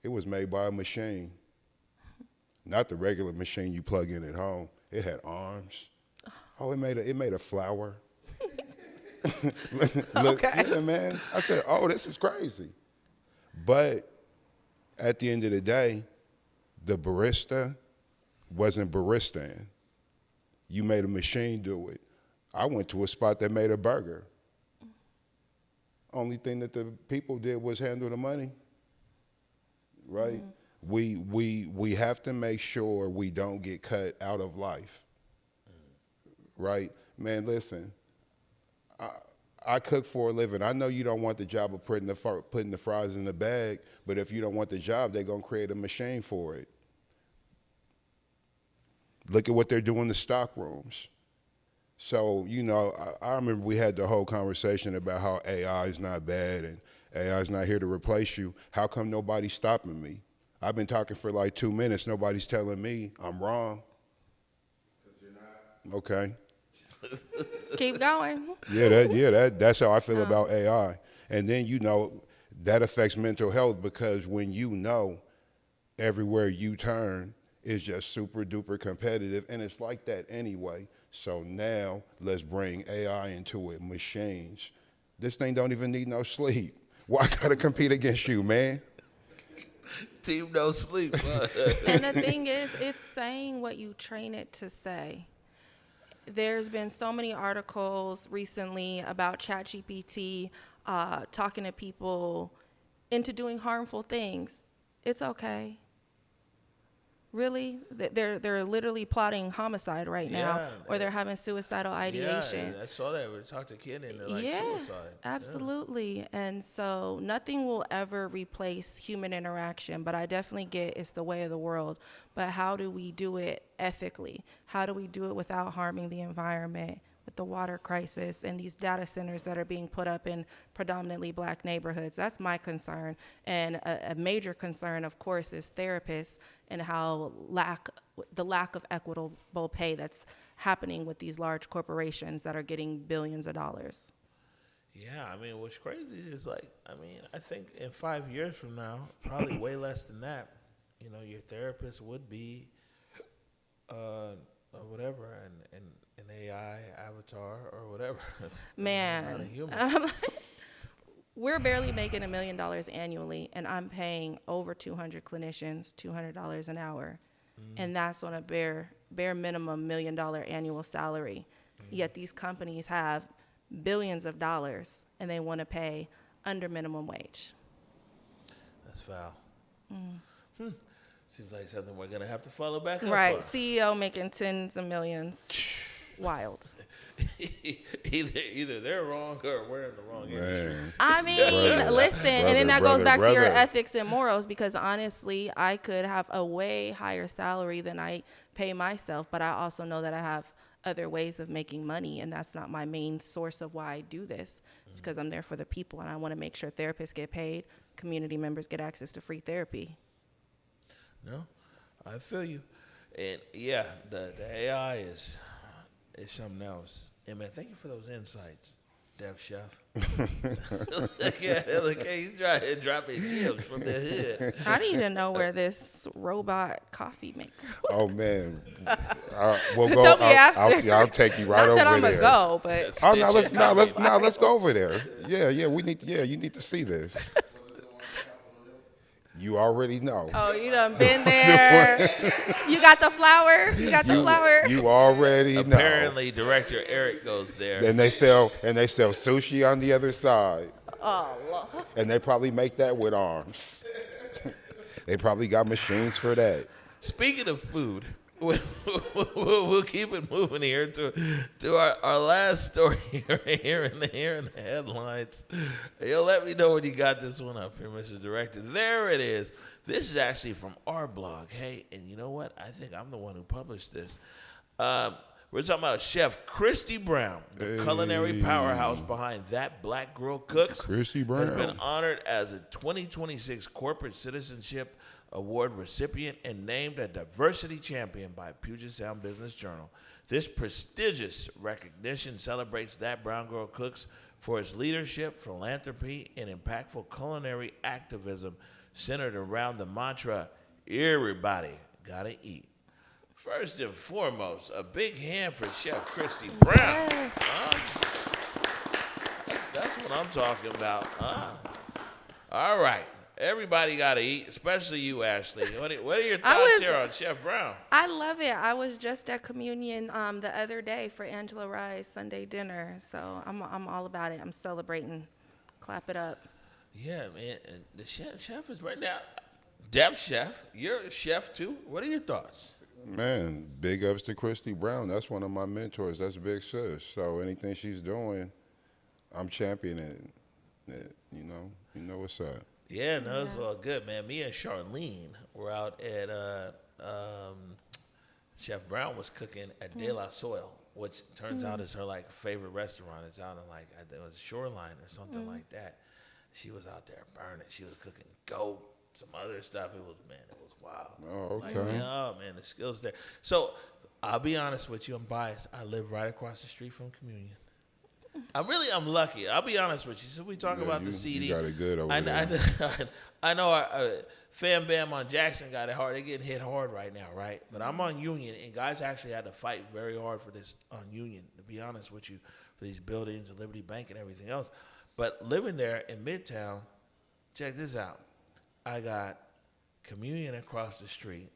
[SPEAKER 2] It was made by a machine, not the regular machine you plug in at home. It had arms. Oh, it made a flower. Look,
[SPEAKER 3] Okay.
[SPEAKER 2] Yeah, man. I said, oh, this is crazy. But at the end of the day, the barista wasn't baristaing. You made a machine do it. I went to a spot that made a burger. Only thing that the people did was handle the money, right? We have to make sure we don't get cut out of life, right? Man, listen, I cook for a living. I know you don't want the job of putting the fries in the bag, but if you don't want the job, they're gonna create a machine for it. Look at what they're doing in the stock rooms. So, you know, I remember we had the whole conversation about how AI is not bad and AI is not here to replace you. How come nobody's stopping me? I've been talking for like 2 minutes. Nobody's telling me I'm wrong. Because you're not. Okay.
[SPEAKER 3] Keep going.
[SPEAKER 2] That's how I feel about AI. And then, you know, that affects mental health because when you know everywhere you turn is just super duper competitive, and it's like that anyway. So now let's bring AI into it, machines. This thing don't even need no sleep. Why I gotta compete against you, man?
[SPEAKER 1] Team no sleep.
[SPEAKER 3] And the thing is, it's saying what you train it to say. There's been so many articles recently about ChatGPT talking to people into doing harmful things. It's okay. Really? They're literally plotting homicide right now, or they're having suicidal ideation.
[SPEAKER 1] Yeah, I saw that. We talked to a kid and they're like suicide.
[SPEAKER 3] Absolutely. Yeah. And so nothing will ever replace human interaction, but I definitely get it's the way of the world. But how do we do it ethically? How do we do it without harming the environment? With the water crisis and these data centers that are being put up in predominantly black neighborhoods. That's my concern. And a major concern, of course, is therapists and how the lack of equitable pay that's happening with these large corporations that are getting billions of dollars.
[SPEAKER 1] Yeah, I mean, what's crazy is I think in 5 years from now, probably way less than that, you know, your therapist would be whatever, and an AI avatar or whatever.
[SPEAKER 3] Man,
[SPEAKER 1] not a human.
[SPEAKER 3] We're barely making $1 million annually, and I'm paying over 200 clinicians $200 an hour, and that's on a bare minimum $1 million annual salary. Yet these companies have billions of dollars, and they want to pay under minimum wage.
[SPEAKER 1] That's foul. Seems like something we're gonna have to follow back up
[SPEAKER 3] Right,
[SPEAKER 1] on.
[SPEAKER 3] CEO making tens of millions. Wild.
[SPEAKER 1] either they're wrong or we're in the wrong industry.
[SPEAKER 2] Man.
[SPEAKER 3] I mean, listen, and then that goes back to your ethics and morals, because honestly, I could have a way higher salary than I pay myself, but I also know that I have other ways of making money, and that's not my main source of why I do this, because I'm there for the people, and I want to make sure therapists get paid, community members get access to free therapy.
[SPEAKER 1] No, I feel you. And yeah, the AI is something else. And man, thank you for those insights, Dev Chef. Look, he's dropping gems from the hood.
[SPEAKER 3] I need to know where this robot coffee maker.
[SPEAKER 2] Oh man, we'll go.
[SPEAKER 3] Tell me after.
[SPEAKER 2] I'll take you right
[SPEAKER 3] Not
[SPEAKER 2] over
[SPEAKER 3] that I'm
[SPEAKER 2] there.
[SPEAKER 3] a go, but
[SPEAKER 2] Oh let's go over there. Yeah, you need to see this. You already know.
[SPEAKER 3] oh, you done been there. You got the flour. You got the flour.
[SPEAKER 2] You already know.
[SPEAKER 1] Apparently, director Eric goes there.
[SPEAKER 2] And they sell sushi on the other side.
[SPEAKER 3] Oh, Lord.
[SPEAKER 2] And they probably make that with arms. They probably got machines for that.
[SPEAKER 1] Speaking of food, we'll keep it moving here to our last story here in the headlines. You'll let me know when you got this one up here, Mr. Director. There it is. This is actually from our blog. Hey, and you know what? I think I'm the one who published this. We're talking about Chef Christy Brown, the culinary powerhouse behind That Black Girl Cooks.
[SPEAKER 2] Christy Brown
[SPEAKER 1] has been honored as a 2026 Corporate Citizenship Award recipient and named a diversity champion by Puget Sound Business Journal. This prestigious recognition celebrates That Brown Girl Cooks for its leadership, philanthropy, and impactful culinary activism centered around the mantra, everybody gotta eat. First and foremost, a big hand for Chef Christy Brown.
[SPEAKER 3] Yes.
[SPEAKER 1] That's what I'm talking about. All right. Everybody got to eat, especially you, Ashley. What are your thoughts here on Chef Brown?
[SPEAKER 3] I love it. I was just at communion the other day for Angela Rye's Sunday dinner, so I'm all about it. I'm celebrating. Clap it up.
[SPEAKER 1] Yeah, man. And the chef is right now. Deb Chef, you're a chef too. What are your thoughts?
[SPEAKER 2] Man, big ups to Christy Brown. That's one of my mentors. That's Big Sis. So anything she's doing, I'm championing it. You know what's up.
[SPEAKER 1] Yeah, no, it's all good, man. Me and Charlene were out at Chef Brown was cooking at De La Soil, which turns out is her like favorite restaurant. It's out in like I think it was Shoreline or something like that. She was out there burning. She was cooking goat, some other stuff. It was wild.
[SPEAKER 2] Oh, okay.
[SPEAKER 1] Like, oh man, the skills there. So I'll be honest with you, I'm biased. I live right across the street from Communion. I'm lucky. I'll be honest with you. So we talk about the CD.
[SPEAKER 2] You got it good over there.
[SPEAKER 1] I know our Fam Bam on Jackson got it hard. They're getting hit hard right now, right? But I'm on Union, and guys actually had to fight very hard for this on Union, to be honest with you, for these buildings and Liberty Bank and everything else. But living there in Midtown, check this out. I got Communion across the street.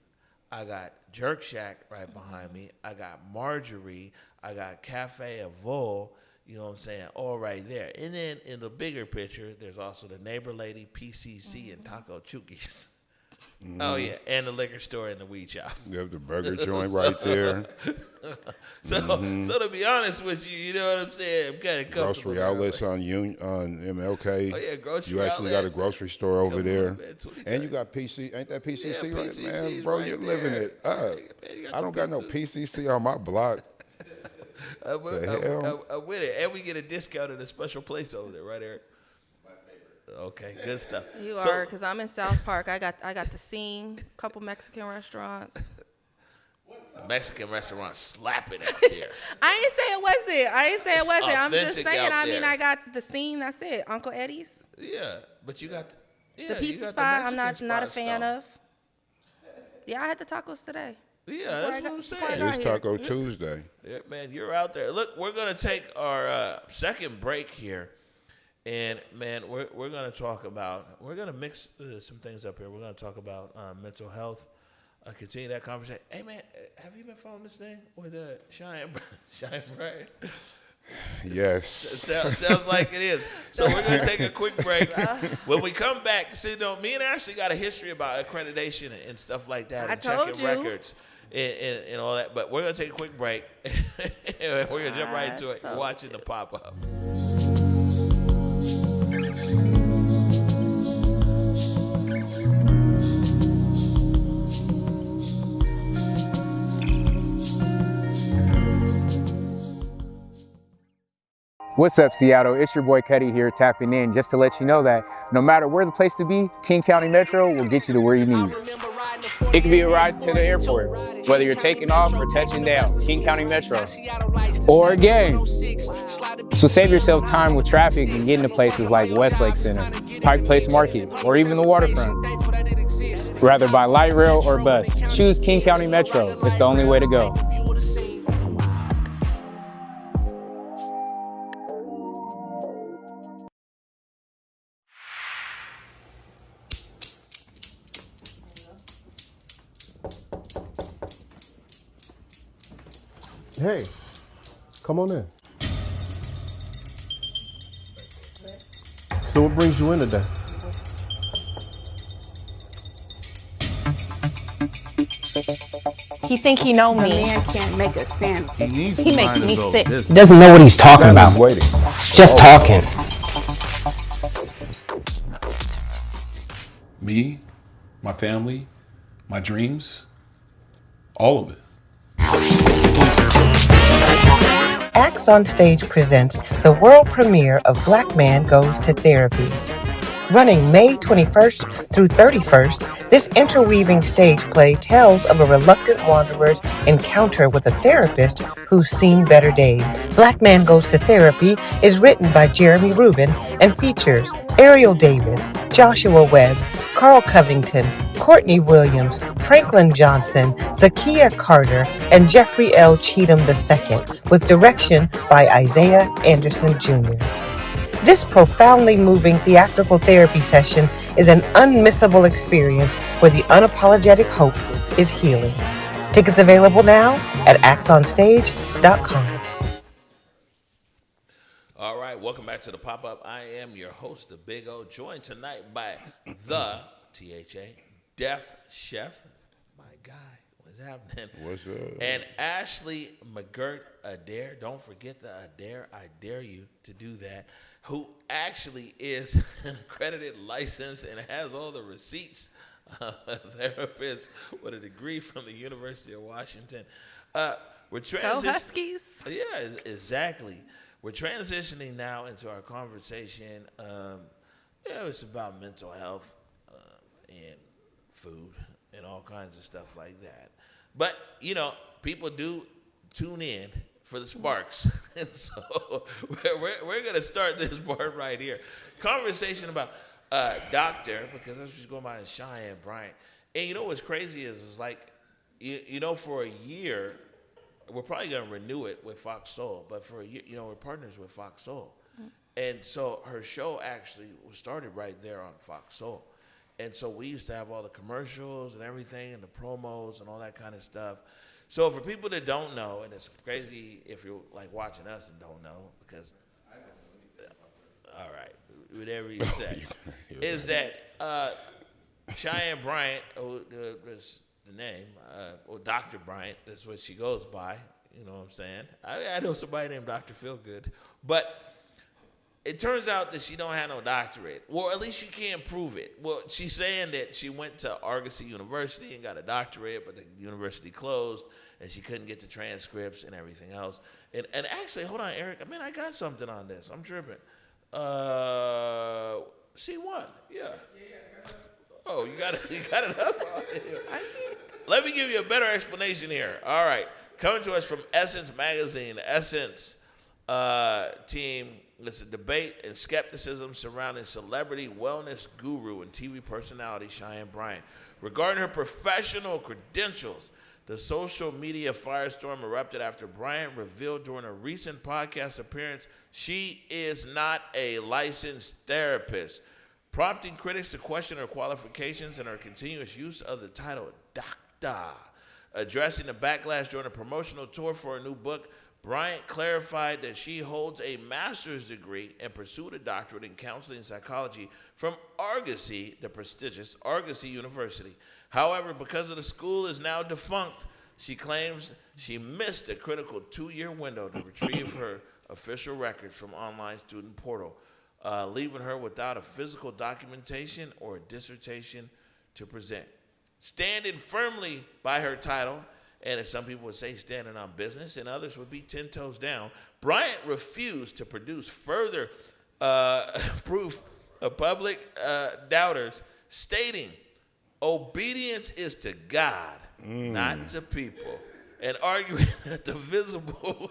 [SPEAKER 1] I got Jerk Shack right behind me. I got Marjorie. I got Cafe Avol. You know what I'm saying? All right there. And then in the bigger picture, there's also the Neighbor Lady, PCC, and Taco Chukis. Oh, yeah. And the liquor store and the weed shop.
[SPEAKER 2] You have the burger joint right there.
[SPEAKER 1] So to be honest with you, you know what I'm saying? I'm kind of comfortable.
[SPEAKER 2] Grocery outlets on MLK.
[SPEAKER 1] Oh, yeah, grocery
[SPEAKER 2] You actually
[SPEAKER 1] outlet.
[SPEAKER 2] got a grocery store over there.
[SPEAKER 1] On, man,
[SPEAKER 2] and you got PC. Ain't that PCC
[SPEAKER 1] Yeah,
[SPEAKER 2] right,
[SPEAKER 1] PCC
[SPEAKER 2] man?
[SPEAKER 1] 's
[SPEAKER 2] Bro,
[SPEAKER 1] right
[SPEAKER 2] you're
[SPEAKER 1] there.
[SPEAKER 2] living it up.
[SPEAKER 1] Man, you got
[SPEAKER 2] I don't
[SPEAKER 1] the
[SPEAKER 2] got no
[SPEAKER 1] pizza.
[SPEAKER 2] PCC on my block.
[SPEAKER 1] I'm
[SPEAKER 2] hell?
[SPEAKER 1] with it. And we get a discount at a special place over there, right, Eric? My favorite. Okay, good stuff.
[SPEAKER 3] You are, because I'm in South Park. I got the Scene, couple Mexican restaurants.
[SPEAKER 1] The Mexican restaurant slapping out there.
[SPEAKER 3] I ain't say it wasn't. I'm just
[SPEAKER 1] authentic
[SPEAKER 3] saying,
[SPEAKER 1] out there.
[SPEAKER 3] I got the Scene, that's it. Uncle Eddie's.
[SPEAKER 1] Yeah, but you got
[SPEAKER 3] The
[SPEAKER 1] you
[SPEAKER 3] pizza
[SPEAKER 1] got
[SPEAKER 3] spot, I'm
[SPEAKER 1] Mexican
[SPEAKER 3] not a
[SPEAKER 1] spots,
[SPEAKER 3] fan
[SPEAKER 1] though.
[SPEAKER 3] of. Yeah, I had the tacos today.
[SPEAKER 1] Yeah, that's what I'm saying.
[SPEAKER 3] got
[SPEAKER 2] It's
[SPEAKER 3] here.
[SPEAKER 2] Taco Tuesday.
[SPEAKER 1] Yeah, man, you're out there. Look, we're going to take our second break here. And man, we're going to mix some things up here. We're going to talk about mental health. Continue that conversation. Hey man, have you been following this thing with Cheyenne Bright?
[SPEAKER 2] Yes.
[SPEAKER 1] Sounds like it is. So we're going to take a quick break. When we come back, see, me and Ashley got a history about accreditation and stuff like that, and checking records and all that. But we're going to take a quick break. We're going to jump right into it. Watching the pop-up.
[SPEAKER 6] What's up, Seattle? It's your boy Cuddy here, tapping in just to let you know that no matter where the place to be, King County Metro will get you to where you need. It could be a ride to the airport, whether you're taking off or touching down, King County Metro, or a game. So save yourself time with traffic and get into places like Westlake Center, Pike Place Market, or even the waterfront. Rather by light rail or bus, choose King County Metro. It's the only way to go.
[SPEAKER 5] Hey, come on in. So what brings you in today?
[SPEAKER 10] He think he know
[SPEAKER 7] A
[SPEAKER 10] me.
[SPEAKER 7] man can't make a sandwich.
[SPEAKER 8] He makes me sick. He doesn't know what he's talking about. He's just talking.
[SPEAKER 9] Me, my family, my dreams, all of it.
[SPEAKER 10] Acts on Stage presents the world premiere of Black Man Goes to Therapy. Running May 21st through 31st, this interweaving stage play tells of a reluctant wanderer's encounter with a therapist who's seen better days. Black Man Goes to Therapy is written by Jeremy Rubin and features Ariel Davis, Joshua Webb, Carl Covington, Courtney Williams, Franklin Johnson, Zakiya Carter, and Jeffrey L. Cheatham II, with direction by Isaiah Anderson Jr. This profoundly moving theatrical therapy session is an unmissable experience where the unapologetic hope is healing. Tickets available now at axonstage.com.
[SPEAKER 1] All right, welcome back to the pop-up. I am your host, the Big O, joined tonight by the THA, Deaf Chef, my guy, what's happening?
[SPEAKER 2] What's up?
[SPEAKER 1] And Ashley McGirt-Adair, don't forget the Adair, I dare you to do that, who actually is an accredited license and has all the receipts, a therapist with a degree from the University of Washington. We're
[SPEAKER 3] Go Huskies.
[SPEAKER 1] Yeah, exactly. We're transitioning now into our conversation. It's about mental health and food and all kinds of stuff like that. But, people do tune in for the sparks. And so we're going to start this part right here. Conversation about doctor, because that's what she's going by, is Cheyenne Bryant. And what's crazy is like, for a year, we're probably going to renew it with Fox Soul, but for a year, we're partners with Fox Soul. And so her show actually was started right there on Fox Soul. And so we used to have all the commercials and everything and the promos and all that kind of stuff. So for people that don't know, and it's crazy if you're like watching us and don't know, because, all right, whatever you say, is that Cheyenne Bryant, is the name, or Dr. Bryant, that's what she goes by, you know what I'm saying? I know somebody named Dr. Feelgood, but it turns out that she don't have no doctorate. Well, at least she can't prove it. Well, she's saying that she went to Argosy University and got a doctorate, but the university closed, and she couldn't get the transcripts and everything else. And actually, hold on, Eric. I got something on this. I'm tripping. C1, yeah. Oh, you got it up?
[SPEAKER 3] I see.
[SPEAKER 1] Let me give you a better explanation here. All right. Coming to us from Essence Magazine, the Essence team. It's a debate and skepticism surrounding celebrity wellness guru and TV personality Cheyenne Bryant regarding her professional credentials. The social media firestorm erupted after Bryant revealed during a recent podcast appearance she is not a licensed therapist, prompting critics to question her qualifications and her continuous use of the title doctor. Addressing the backlash during a promotional tour for a new book, Bryant clarified that she holds a master's degree and pursued a doctorate in counseling and psychology from Argosy, the prestigious Argosy University. However, because of the school is now defunct, she claims she missed a critical 2-year window to retrieve her official records from online student portal, leaving her without a physical documentation or a dissertation to present. Standing firmly by her title, and as some people would say, standing on business, and others would be 10 toes down, Bryant refused to produce further proof of public doubters, stating, "Obedience is to God, not to people," and arguing that the visible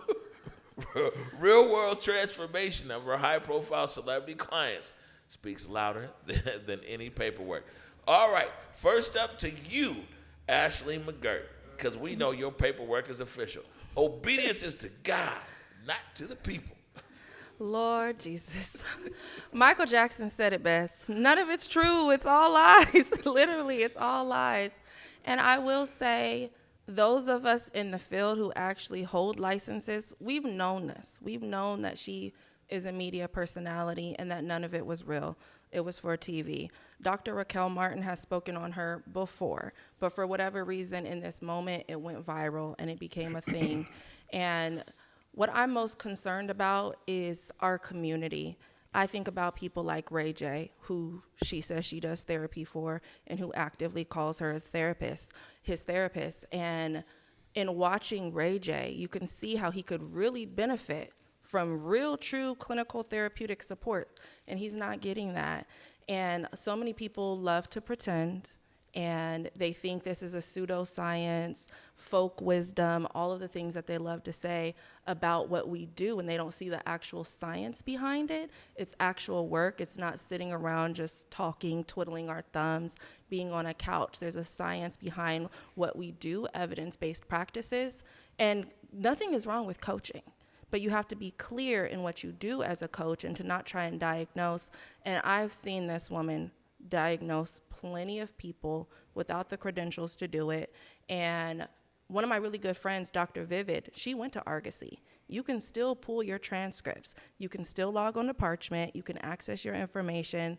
[SPEAKER 1] real-world transformation of her high-profile celebrity clients speaks louder than any paperwork. All right, first up to you, Ashley McGirt, because we know your paperwork is official. Obedience is to God, not to the people.
[SPEAKER 3] Lord Jesus. Michael Jackson said it best. None of it's true. It's all lies. Literally, it's all lies. And I will say, those of us in the field who actually hold licenses, we've known this. We've known that she is a media personality and that none of it was real. It was for TV. Dr. Raquel Martin has spoken on her before, but for whatever reason in this moment, it went viral and it became a thing. And what I'm most concerned about is our community. I think about people like Ray J, who she says she does therapy for and who actively calls her a therapist, his therapist. And in watching Ray J, you can see how he could really benefit from real, true clinical therapeutic support, and he's not getting that. And so many people love to pretend, and they think this is a pseudoscience, folk wisdom, all of the things that they love to say about what we do, and they don't see the actual science behind it. It's actual work. It's not sitting around just talking, twiddling our thumbs, being on a couch. There's a science behind what we do, evidence-based practices, and nothing is wrong with coaching. But you have to be clear in what you do as a coach and to not try and diagnose. And I've seen this woman diagnose plenty of people without the credentials to do it. And one of my really good friends, Dr. Vivid, she went to Argosy. You can still pull your transcripts. You can still log on to Parchment. You can access your information.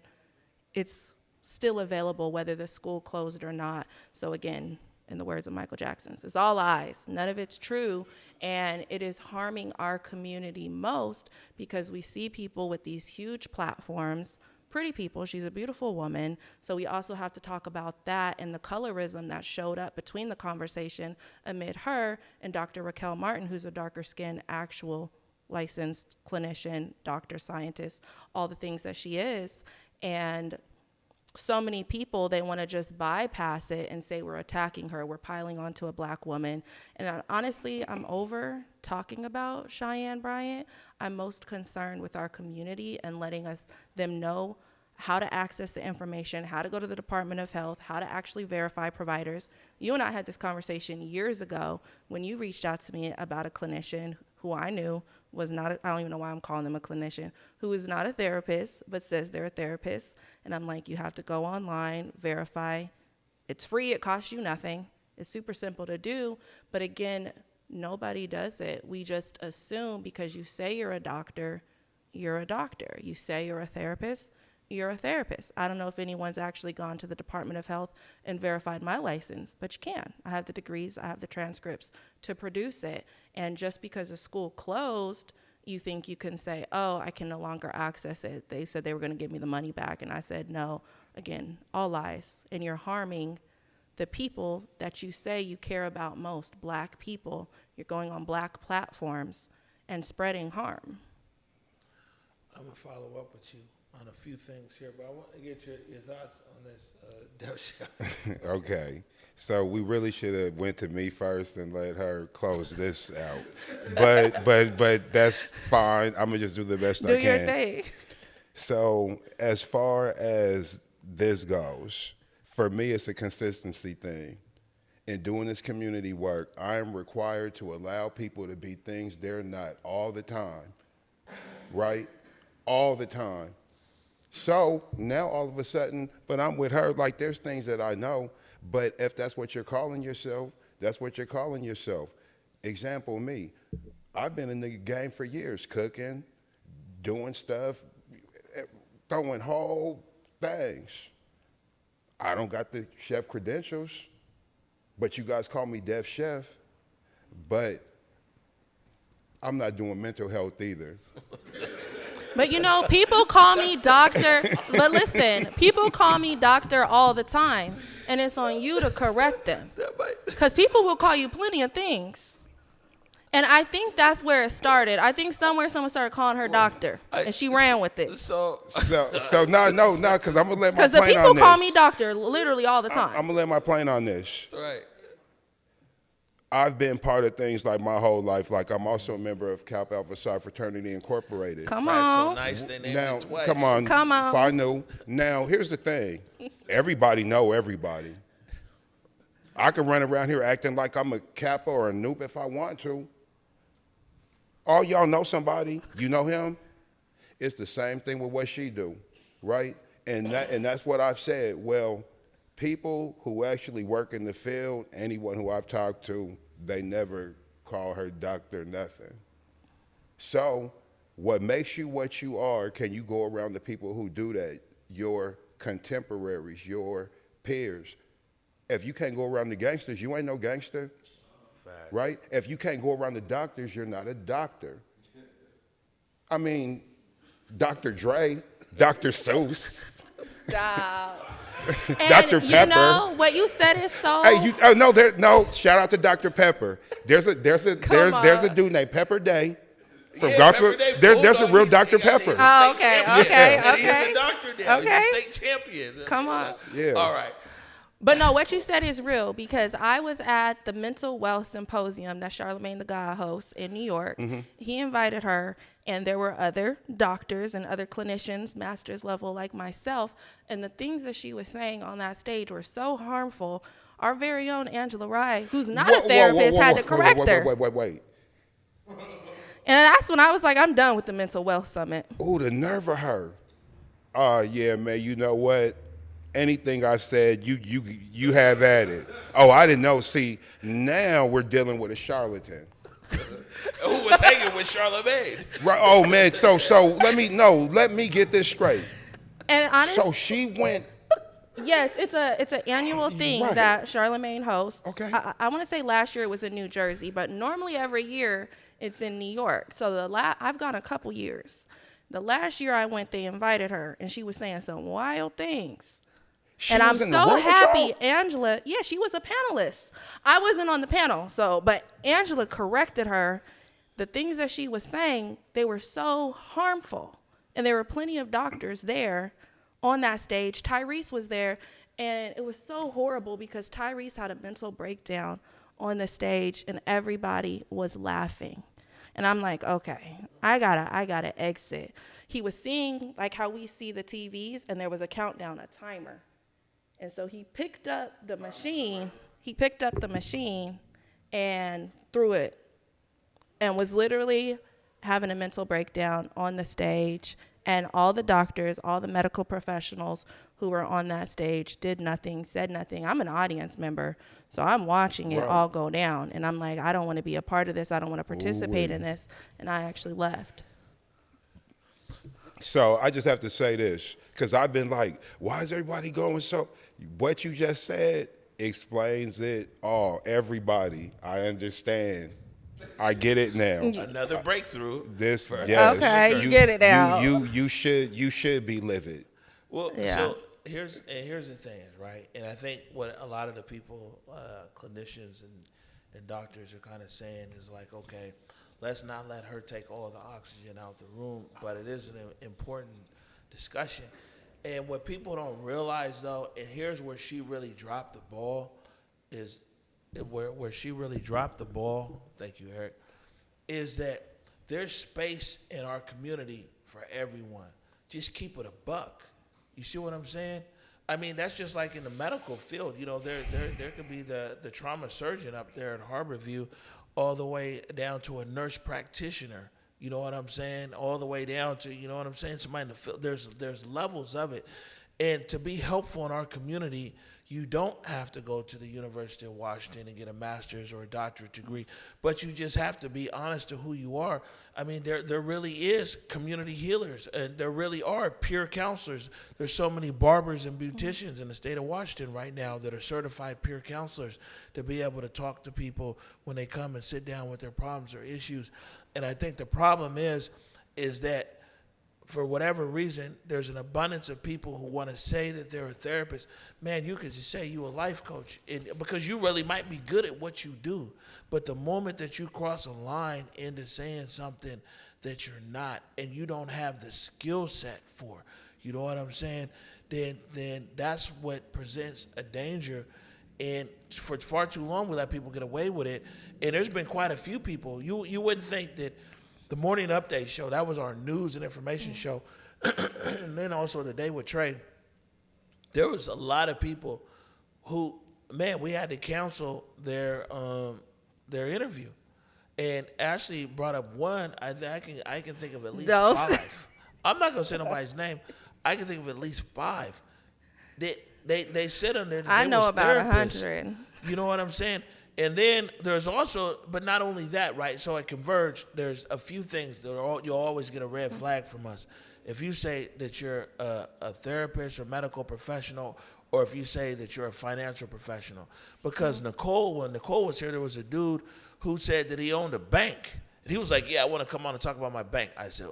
[SPEAKER 3] It's still available whether the school closed or not. So again, in the words of Michael Jackson, it's all lies. None of it's true, and it is harming our community most because we see people with these huge platforms, pretty people. She's a beautiful woman, so we also have to talk about that and the colorism that showed up between the conversation amid her and Dr. Raquel Martin, who's a darker-skinned, actual licensed clinician, doctor, scientist, all the things that she is, and so many people, they want to just bypass it and say we're attacking her, we're piling onto a black woman. And honestly, I'm over talking about Cheyenne Bryant. I'm most concerned with our community and letting them know how to access the information, how to go to the Department of Health, how to actually verify providers. You and I had this conversation years ago when you reached out to me about a clinician who I knew was not, I don't even know why I'm calling them a clinician, who is not a therapist, but says they're a therapist. And I'm like, you have to go online, verify. It's free, it costs you nothing. It's super simple to do. But again, nobody does it. We just assume because you say you're a doctor, you're a doctor. You say you're a therapist, you're a therapist. I don't know if anyone's actually gone to the Department of Health and verified my license, but you can. I have the degrees, I have the transcripts to produce it. And just because a school closed, you think you can say, oh, I can no longer access it. They said they were going to give me the money back, and I said no. Again, all lies. And you're harming the people that you say you care about most, black people. You're going on black platforms and spreading harm.
[SPEAKER 1] I'm going to follow up with you on a few things here, but I want to get your thoughts on this, Delsha.
[SPEAKER 2] Okay. So we really should have went to me first and let her close this out. But that's fine. I'm going to just do the best I can.
[SPEAKER 3] Do your thing.
[SPEAKER 2] So as far as this goes, for me, it's a consistency thing. in doing this community work, I am required to allow people to be things they're not all the time, right? All the time. So now all of a sudden, but I'm with her, like there's things that I know, but if that's what you're calling yourself, that's what you're calling yourself. Example, me. I've been in the game for years, cooking, doing stuff, throwing whole things. I don't got the chef credentials, but you guys call me Deaf Chef, but I'm not doing mental health either.
[SPEAKER 3] But you know, people call me doctor, but listen, people call me doctor all the time, and it's on you to correct them. Because people will call you plenty of things. And I think that's where it started. I think somewhere someone started calling her doctor, and she ran with it.
[SPEAKER 2] So no, because I'm going to let my plane on this.
[SPEAKER 3] Because the people call me doctor literally all the time.
[SPEAKER 2] I'm going to let my plane on this.
[SPEAKER 1] Right.
[SPEAKER 2] I've been part of things like my whole life. Like I'm also a member of Kappa Alpha Psi Fraternity Incorporated.
[SPEAKER 3] Come on.
[SPEAKER 1] So nice they named
[SPEAKER 2] Now,
[SPEAKER 1] it twice.
[SPEAKER 2] come on.
[SPEAKER 3] Phi Stop.
[SPEAKER 2] Dr. Pepper.
[SPEAKER 3] You know what you said is so.
[SPEAKER 2] Hey, no. Shout out to Dr. Pepper. There's a dude named Pepper Day from Garfield. There's a real Dr. Pepper.
[SPEAKER 3] Oh, okay.
[SPEAKER 1] And he is a doctor now.
[SPEAKER 3] Okay.
[SPEAKER 1] He's a state champion.
[SPEAKER 3] Come on.
[SPEAKER 2] Yeah.
[SPEAKER 1] All right.
[SPEAKER 3] But no, what you said is real, because I was at the Mental Wealth Symposium that Charlamagne the God hosts in New York.
[SPEAKER 2] Mm-hmm.
[SPEAKER 3] He invited her, and there were other doctors and other clinicians, master's level like myself, and the things that she was saying on that stage were so harmful. Our very own Angela Rye, who's not a therapist, had to correct her.
[SPEAKER 2] Wait.
[SPEAKER 3] And that's when I was like, I'm done with the Mental Wealth Summit.
[SPEAKER 2] Ooh, the nerve of her. Oh, yeah, man, you know what? Anything I've said, you have at it. Oh, I didn't know. See, now we're dealing with a charlatan.
[SPEAKER 1] Who was hanging with Charlamagne?
[SPEAKER 2] Right. Oh man. So let me get this straight.
[SPEAKER 3] And honestly,
[SPEAKER 2] so she went.
[SPEAKER 3] Yes, it's an annual thing that Charlamagne hosts.
[SPEAKER 2] Okay.
[SPEAKER 3] I want to say last year it was in New Jersey, but normally every year it's in New York. So I've gone a couple years. The last year I went, they invited her, and she was saying some wild things. And I'm so happy, Angela. Yeah, she was a panelist. I wasn't on the panel, but Angela corrected her. The things that she was saying, they were so harmful. And there were plenty of doctors there on that stage. Tyrese was there, and it was so horrible because Tyrese had a mental breakdown on the stage, and everybody was laughing. And I'm like, okay, I gotta exit. He was seeing like how we see the TVs, and there was a countdown, a timer. And so he picked up the machine and threw it, and was literally having a mental breakdown on the stage. And all the doctors, all the medical professionals who were on that stage did nothing, said nothing. I'm an audience member, so I'm watching it all go down. And I'm like, I don't want to be a part of this. I don't want to participate in this. And I actually left.
[SPEAKER 2] So I just have to say this, because I've been like, why is everybody going so? What you just said explains it all. Everybody, I understand. I get it now.
[SPEAKER 1] Another breakthrough.
[SPEAKER 2] Yes.
[SPEAKER 3] Okay, you get it now.
[SPEAKER 2] You should be livid.
[SPEAKER 1] Well, so here's the thing, right? And I think what a lot of the people, clinicians and doctors are kind of saying is like, okay, let's not let her take all the oxygen out the room, but it is an important discussion. And what people don't realize, though, and here's where she really dropped the ball, is where she really dropped the ball, thank you, Eric, is that there's space in our community for everyone. Just keep it a buck. You see what I'm saying? I mean, that's just like in the medical field. You know, there could be the trauma surgeon up there at Harborview, all the way down to a nurse practitioner. You know what I'm saying? All the way down to, you know what I'm saying? Somebody in the field. There's levels of it. And to be helpful in our community, you don't have to go to the University of Washington and get a master's or a doctorate degree, but you just have to be honest to who you are. I mean, there really is community healers, and there really are peer counselors. There's so many barbers and beauticians in the state of Washington right now that are certified peer counselors to be able to talk to people when they come and sit down with their problems or issues. And I think the problem is that for whatever reason, there's an abundance of people who want to say that they're a therapist. Man, you could just say you're a life coach, because you really might be good at what you do. But the moment that you cross a line into saying something that you're not, and you don't have the skill set for, you know what I'm saying, then that's what presents a danger. And for far too long, we let people get away with it. And there's been quite a few people. You wouldn't think that the Morning Update show, that was our news and information show. And then also the Day with Trey. There was a lot of people who, man, we had to cancel their interview. And Ashley brought up one. I can think of at least five. I'm not gonna say nobody's name. I can think of at least five. They sit on there.
[SPEAKER 3] I know about 100.
[SPEAKER 1] You know what I'm saying? And then there's also, but not only that, right? So at Converge, there's a few things that you'll always get a red flag from us. If you say that you're a therapist or medical professional, or if you say that you're a financial professional. Because when Nicole was here, there was a dude who said that he owned a bank. And he was like, yeah, I want to come on and talk about my bank. I said,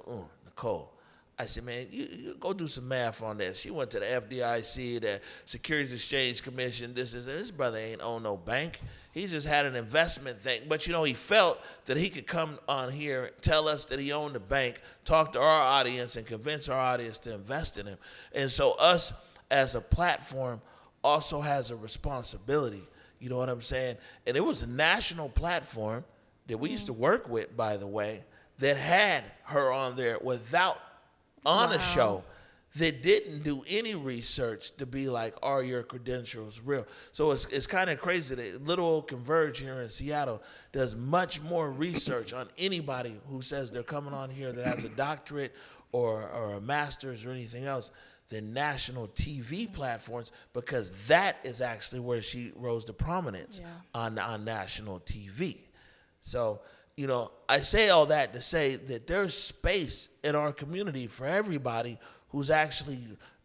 [SPEAKER 1] Nicole. I said, man, you go do some math on that. She went to the FDIC, the Securities Exchange Commission. This brother ain't own no bank. He just had an investment thing. But, you know, he felt that he could come on here, tell us that he owned a bank, talk to our audience, and convince our audience to invest in him. And so us as a platform also has a responsibility. You know what I'm saying? And it was a national platform that we used to work with, by the way, that had her on there on a show that didn't do any research to be like, are your credentials real? So it's kind of crazy that little old Converge here in Seattle does much more research on anybody who says they're coming on here that has a doctorate or a master's or anything else than national TV platforms, because that is actually where she rose to prominence on national TV. So, you know, I say all that to say that there's space in our community for everybody who's actually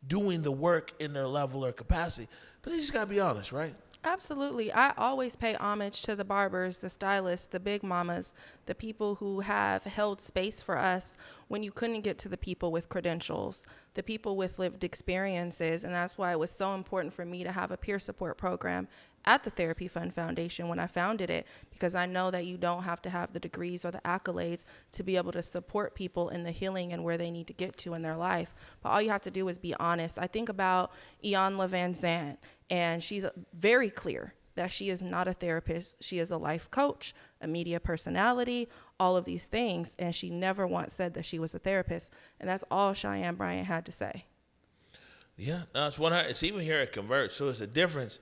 [SPEAKER 1] doing the work in their level or capacity. But you just got to be honest, right?
[SPEAKER 3] Absolutely. I always pay homage to the barbers, the stylists, the big mamas, the people who have held space for us when you couldn't get to the people with credentials, the people with lived experiences. And that's why it was so important for me to have a peer support program at the Therapy Fund Foundation when I founded it, because I know that you don't have to have the degrees or the accolades to be able to support people in the healing and where they need to get to in their life. But all you have to do is be honest. I think about Iyanla Van Zandt, and she's very clear that she is not a therapist. She is a life coach, a media personality, all of these things, and she never once said that she was a therapist. And that's all Cheyenne Bryant had to say.
[SPEAKER 1] Yeah, no, it's 100. It's even here at Converge, so it's a difference.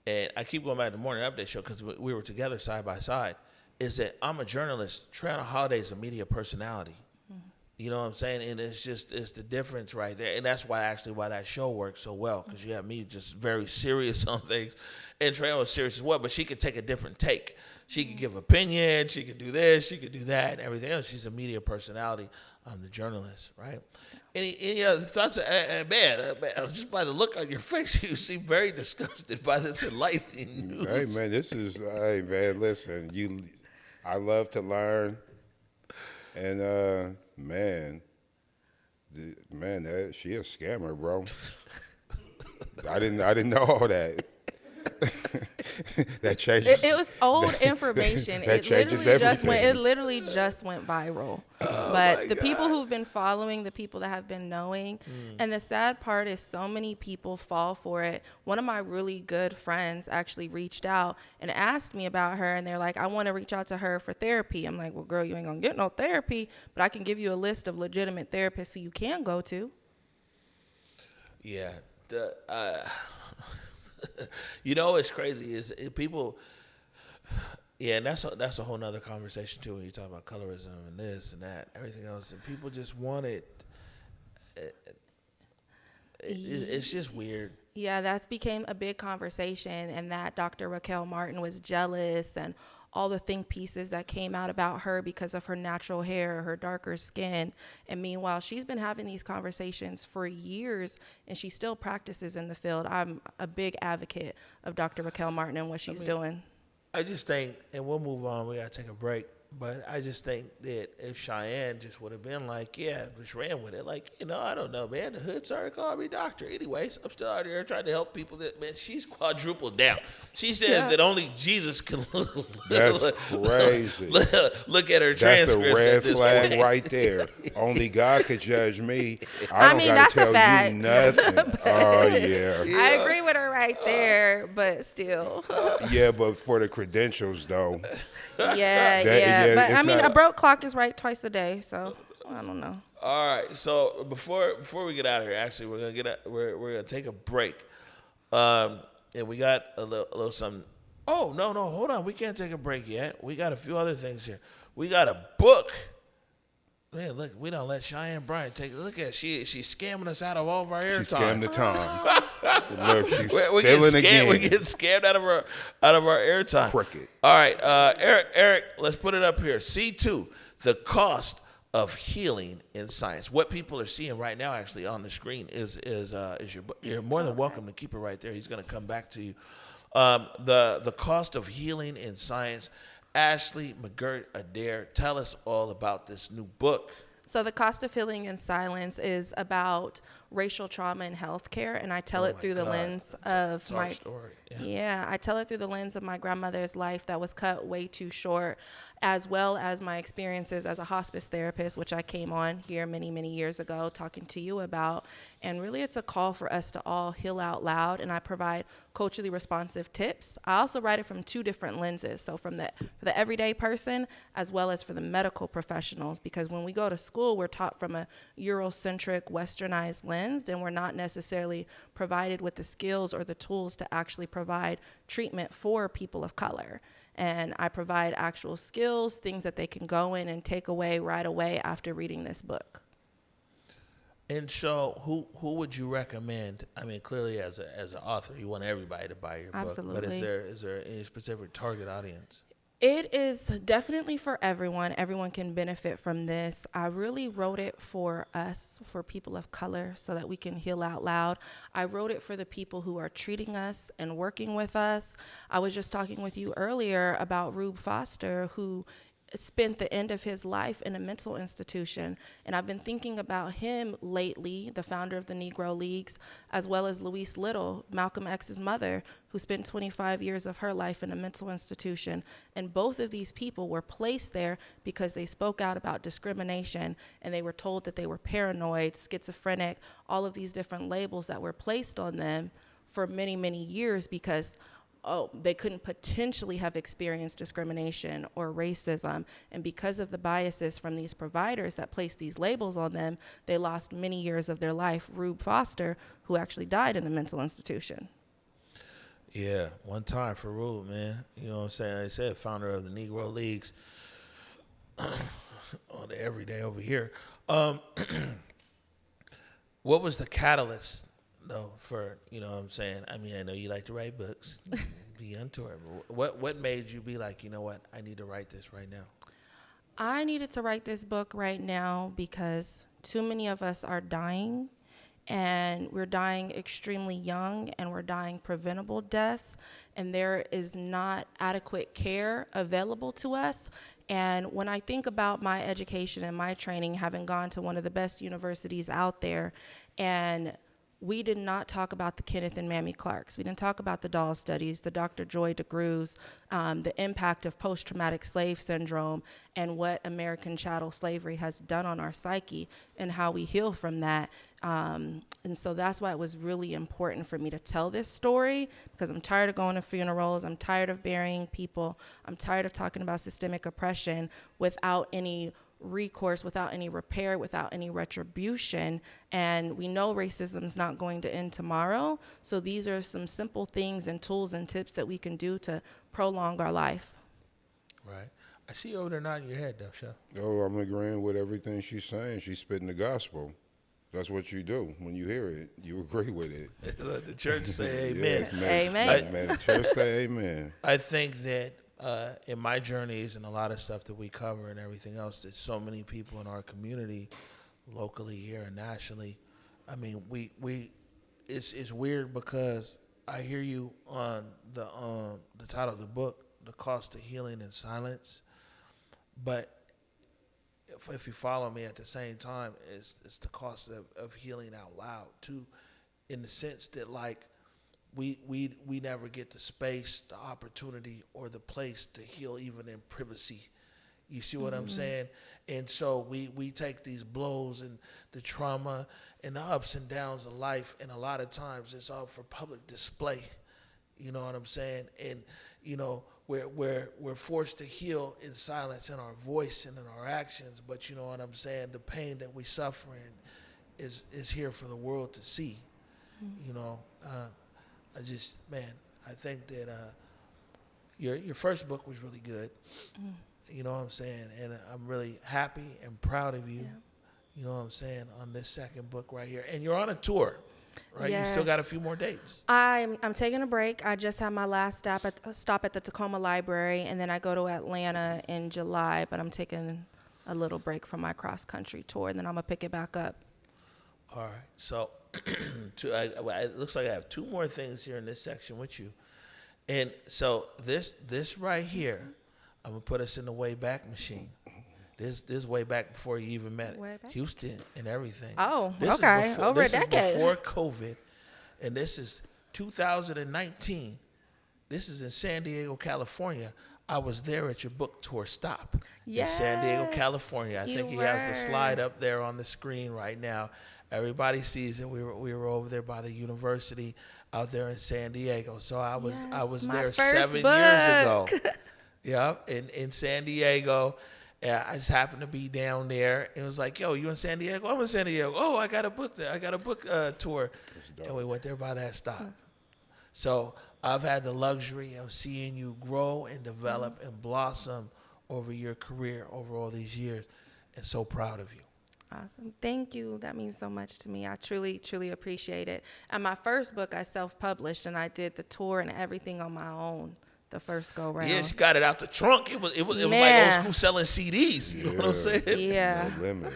[SPEAKER 1] And I keep going back to the Morning Update show because we were together side by side, is that I'm a journalist. Triana Holiday's a media personality. Mm-hmm. You know what I'm saying? And it's the difference right there. And that's why that show works so well, because you have me just very serious on things. And Triana was serious as well, but she could take a different take. She could give opinion. She could do this. She could do that and everything else. She's a media personality. I'm the journalist, right? Any other thoughts? Man, just by the look on your face, you seem very disgusted by this enlightening news.
[SPEAKER 2] Hey, man, listen, I love to learn. And, she a scammer, bro. I didn't know all that. That changes.
[SPEAKER 3] It was old information.
[SPEAKER 2] That changes everything.
[SPEAKER 3] It literally just went viral. But the people who've been following, the people that have been knowing, and the sad part is so many people fall for it. One of my really good friends actually reached out and asked me about her, and they're like, I want to reach out to her for therapy. I'm like, well, girl, you ain't gonna get no therapy, but I can give you a list of legitimate therapists who you can go to.
[SPEAKER 1] Yeah. You know, what's crazy is people. Yeah, and that's a whole nother conversation too. When you talk about colorism and this and that, everything else, and people just want it. It's just weird.
[SPEAKER 3] Yeah, that's became a big conversation, and that Dr. Raquel Martin was jealous, and all the think pieces that came out about her because of her natural hair, her darker skin. And meanwhile, she's been having these conversations for years, and she still practices in the field. I'm a big advocate of Dr. Raquel Martin and what she's doing.
[SPEAKER 1] I just think, and we'll move on. We gotta take a break. But I just think that if Cheyenne just would have been like, yeah, just ran with it. Like, you know, I don't know, man. The hood started calling me doctor. Anyways, I'm still out here trying to help people. That, man, she's quadrupled down. She says that only Jesus can
[SPEAKER 2] That's crazy.
[SPEAKER 1] Look at her
[SPEAKER 2] That's
[SPEAKER 1] transcripts.
[SPEAKER 2] a red flag right there. Only God could judge me. I don't
[SPEAKER 3] that's
[SPEAKER 2] gotta
[SPEAKER 3] a
[SPEAKER 2] tell
[SPEAKER 3] fact.
[SPEAKER 2] you nothing. Oh, yeah.
[SPEAKER 3] I agree with her right there, but still.
[SPEAKER 2] Yeah, but for the credentials, though.
[SPEAKER 3] Yeah. But I mean,
[SPEAKER 2] not
[SPEAKER 3] a broke clock is right twice a day, so I don't know.
[SPEAKER 1] All right. So before we get out of here, actually, we're gonna take a break, and we got a little something. Oh no, hold on. We can't take a break yet. We got a few other things here. We got a book. Man, look, we don't let Cheyenne Bryant take a look at it. She's scamming us out of all of our airtime.
[SPEAKER 2] She scammed the time. Look, she's
[SPEAKER 1] we're
[SPEAKER 2] stealing again.
[SPEAKER 1] We're getting scammed out of our airtime.
[SPEAKER 2] Cricket.
[SPEAKER 1] All right, Eric, let's put it up here. C2, the cost of healing in science. What people are seeing right now, actually on the screen, is your book. You're more than welcome to keep it right there. He's going to come back to you. The cost of healing in science. Ashley McGirt-Adair, tell us all about this new book.
[SPEAKER 3] So the cost of healing in silence is about racial trauma in healthcare, and I tell it through the lens of my
[SPEAKER 1] story.
[SPEAKER 3] I tell it through the lens of my grandmother's life that was cut way too short, as well as my experiences as a hospice therapist, which I came on here many, many years ago talking to you about. And really, it's a call for us to all heal out loud, and I provide culturally responsive tips. I also write it from two different lenses, so for the everyday person as well as for the medical professionals, because when we go to school, we're taught from a Eurocentric, westernized lens, and we're not necessarily provided with the skills or the tools to actually provide treatment for people of color. And I provide actual skills, things that they can go in and take away right away after reading this book.
[SPEAKER 1] And so, who would you recommend? I mean, clearly, as an author, you want everybody to buy your
[SPEAKER 3] Absolutely.
[SPEAKER 1] book. But is there any specific target audience?
[SPEAKER 3] It is definitely for everyone. Everyone can benefit from this. I really wrote it for us, for people of color, so that we can heal out loud. I wrote it for the people who are treating us and working with us. I was just talking with you earlier about Rube Foster, who spent the end of his life in a mental institution. And I've been thinking about him lately, the founder of the Negro Leagues, as well as Louise Little, Malcolm X's mother, who spent 25 years of her life in a mental institution. And both of these people were placed there because they spoke out about discrimination, and they were told that they were paranoid, schizophrenic, all of these different labels that were placed on them for many, many years because they couldn't potentially have experienced discrimination or racism. And because of the biases from these providers that placed these labels on them, they lost many years of their life. Rube Foster, who actually died in a mental institution.
[SPEAKER 1] Yeah, one time for Rube, man. You know what I'm saying? Like I said, founder of the Negro Leagues on the everyday over here. What was the catalyst? No, for, you know what I'm saying? I mean, I know you like to write books, be into it. What made you be like, you know what, I need to write this right now?
[SPEAKER 3] I needed to write this book right now because too many of us are dying, and we're dying extremely young, and we're dying preventable deaths, and there is not adequate care available to us. And when I think about my education and my training, having gone to one of the best universities out there, and we did not talk about the Kenneth and Mamie Clarks. We didn't talk about the doll studies, the Dr. Joy DeGrues, the impact of post-traumatic slave syndrome, and what American chattel slavery has done on our psyche and how we heal from that. And so that's why it was really important for me to tell this story, because I'm tired of going to funerals. I'm tired of burying people. I'm tired of talking about systemic oppression without any recourse, without any repair, without any retribution. And we know racism is not going to end tomorrow. So these are some simple things and tools and tips that we can do to prolong our life.
[SPEAKER 1] Right. I see you over there nodding your head, though, Chef.
[SPEAKER 2] Oh, I'm agreeing with everything she's saying. She's spitting the gospel. That's what you do. When you hear it, you agree with it.
[SPEAKER 1] Let the church say amen.
[SPEAKER 2] Yes,
[SPEAKER 3] Amen.
[SPEAKER 2] The church say amen.
[SPEAKER 1] I think that in my journeys and a lot of stuff that we cover and everything else, that so many people in our community, locally here and nationally, I mean, it's weird because I hear you on the title of the book, The Cost of Healing in Silence, but if you follow me at the same time, it's the cost of healing out loud too, in the sense that like we never get the space, the opportunity, or the place to heal even in privacy. You see what I'm saying? And so we take these blows and the trauma and the ups and downs of life, and a lot of times it's all for public display. You know what I'm saying? And you know, we're forced to heal in silence, in our voice and in our actions. But you know what I'm saying? The pain that we suffer in is here for the world to see. You know, I think that your first book was really good. You know what I'm saying? And I'm really happy and proud of you. Yeah. You know what I'm saying? On this second book right here, and you're on a tour. Right, yes. You still got a few more dates.
[SPEAKER 3] I'm taking a break. I just had my last stop at the Tacoma Library, and then I go to Atlanta in July. But I'm taking a little break from my cross country tour, and then I'm gonna pick it back up.
[SPEAKER 1] All right. So, it looks like I have two more things here in this section with you, and so this right here, I'm gonna put us in the Wayback Machine. This way back before you even met Houston and everything.
[SPEAKER 3] Oh,
[SPEAKER 1] this
[SPEAKER 3] okay.
[SPEAKER 1] Is before,
[SPEAKER 3] over
[SPEAKER 1] this
[SPEAKER 3] a decade.
[SPEAKER 1] Is before COVID, and this is 2019. This is in San Diego, California. I was there at your book tour stop in San Diego, California. I think he has the slide up there on the screen right now. Everybody sees it. We were over there by the university out there in San Diego. So I was there 7 years ago. Yeah, in San Diego. Yeah, I just happened to be down there. It was like, yo, you in San Diego? I'm in San Diego. Oh, I got a book there. I got a book tour. And we went there by that stop. So I've had the luxury of seeing you grow and develop and blossom over your career over all these years. And so proud of you.
[SPEAKER 3] Awesome. Thank you. That means so much to me. I truly, truly appreciate it. And my first book I self-published, and I did the tour and everything on my own. The first go round.
[SPEAKER 1] Yeah, she got it out the trunk. It was like old school selling CDs. You know what I'm saying?
[SPEAKER 3] Yeah.
[SPEAKER 2] No limit.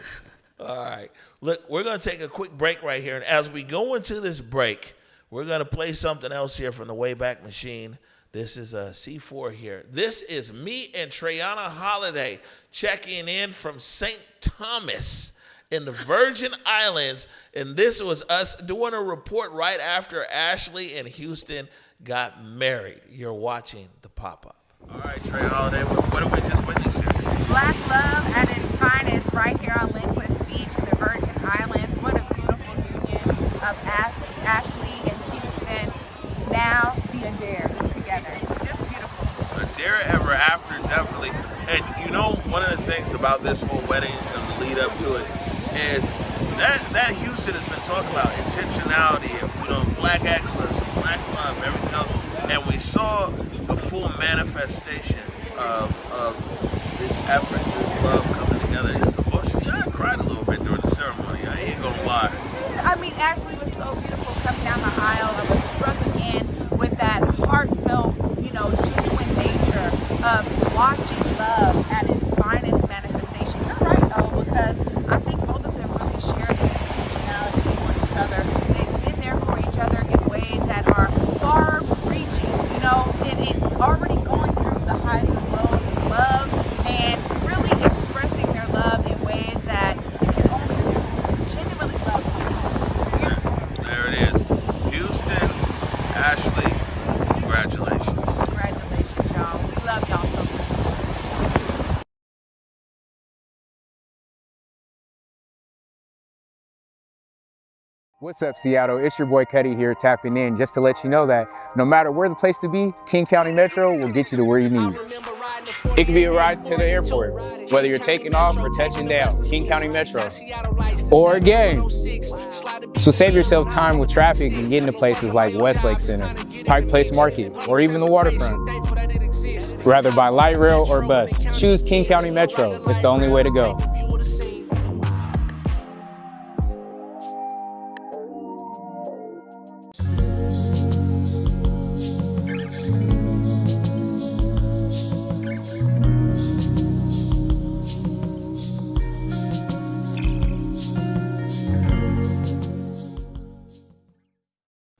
[SPEAKER 1] All right. Look, we're going to take a quick break right here. And as we go into this break, we're going to play something else here from the Wayback Machine. This is a C4 here. This is me and Trayana Holiday checking in from St. Thomas in the Virgin Islands. And this was us doing a report right after Ashley and Houston got married. You're watching the pop-up. All right, Trey Holiday, what did we just witness here?
[SPEAKER 7] Black love at its finest right here on Linquist Beach in the Virgin Islands. What a beautiful union of Ashley and Houston. Now the Adair together. Just beautiful.
[SPEAKER 1] Adair ever after, definitely. And you know, one of the things about this whole wedding and the lead up to it is that Houston has been talking about intentionality, you know, black excellence, black love, everything else. And we saw the full manifestation of this effort, this love coming together. It's emotional. Yeah, I cried a little bit during the ceremony. I ain't gonna lie.
[SPEAKER 7] I mean, Ashley was so beautiful coming down the aisle. I was struggling in with that heartfelt, you know, genuine nature of watching love at its finest manifestation. You're right, though, because I think both of them really share this intentionality for each other. They've been there for each other in ways that are far-reaching, you know, it already going through the highs and lows of love and really expressing their love in ways that you can only genuinely love someone.
[SPEAKER 1] There it is. Houston, Ashley, congratulations.
[SPEAKER 7] Congratulations, y'all. We love y'all so much.
[SPEAKER 6] What's up, Seattle? It's your boy Cuddy here, tapping in just to let you know that no matter where the place to be, King County Metro will get you to where you need. It could be a ride to the airport, whether you're taking off or touching down, King County Metro, or a game. So save yourself time with traffic and get into places like Westlake Center, Pike Place Market, or even the waterfront. Rather by light rail or bus, choose King County Metro. It's the only way to go.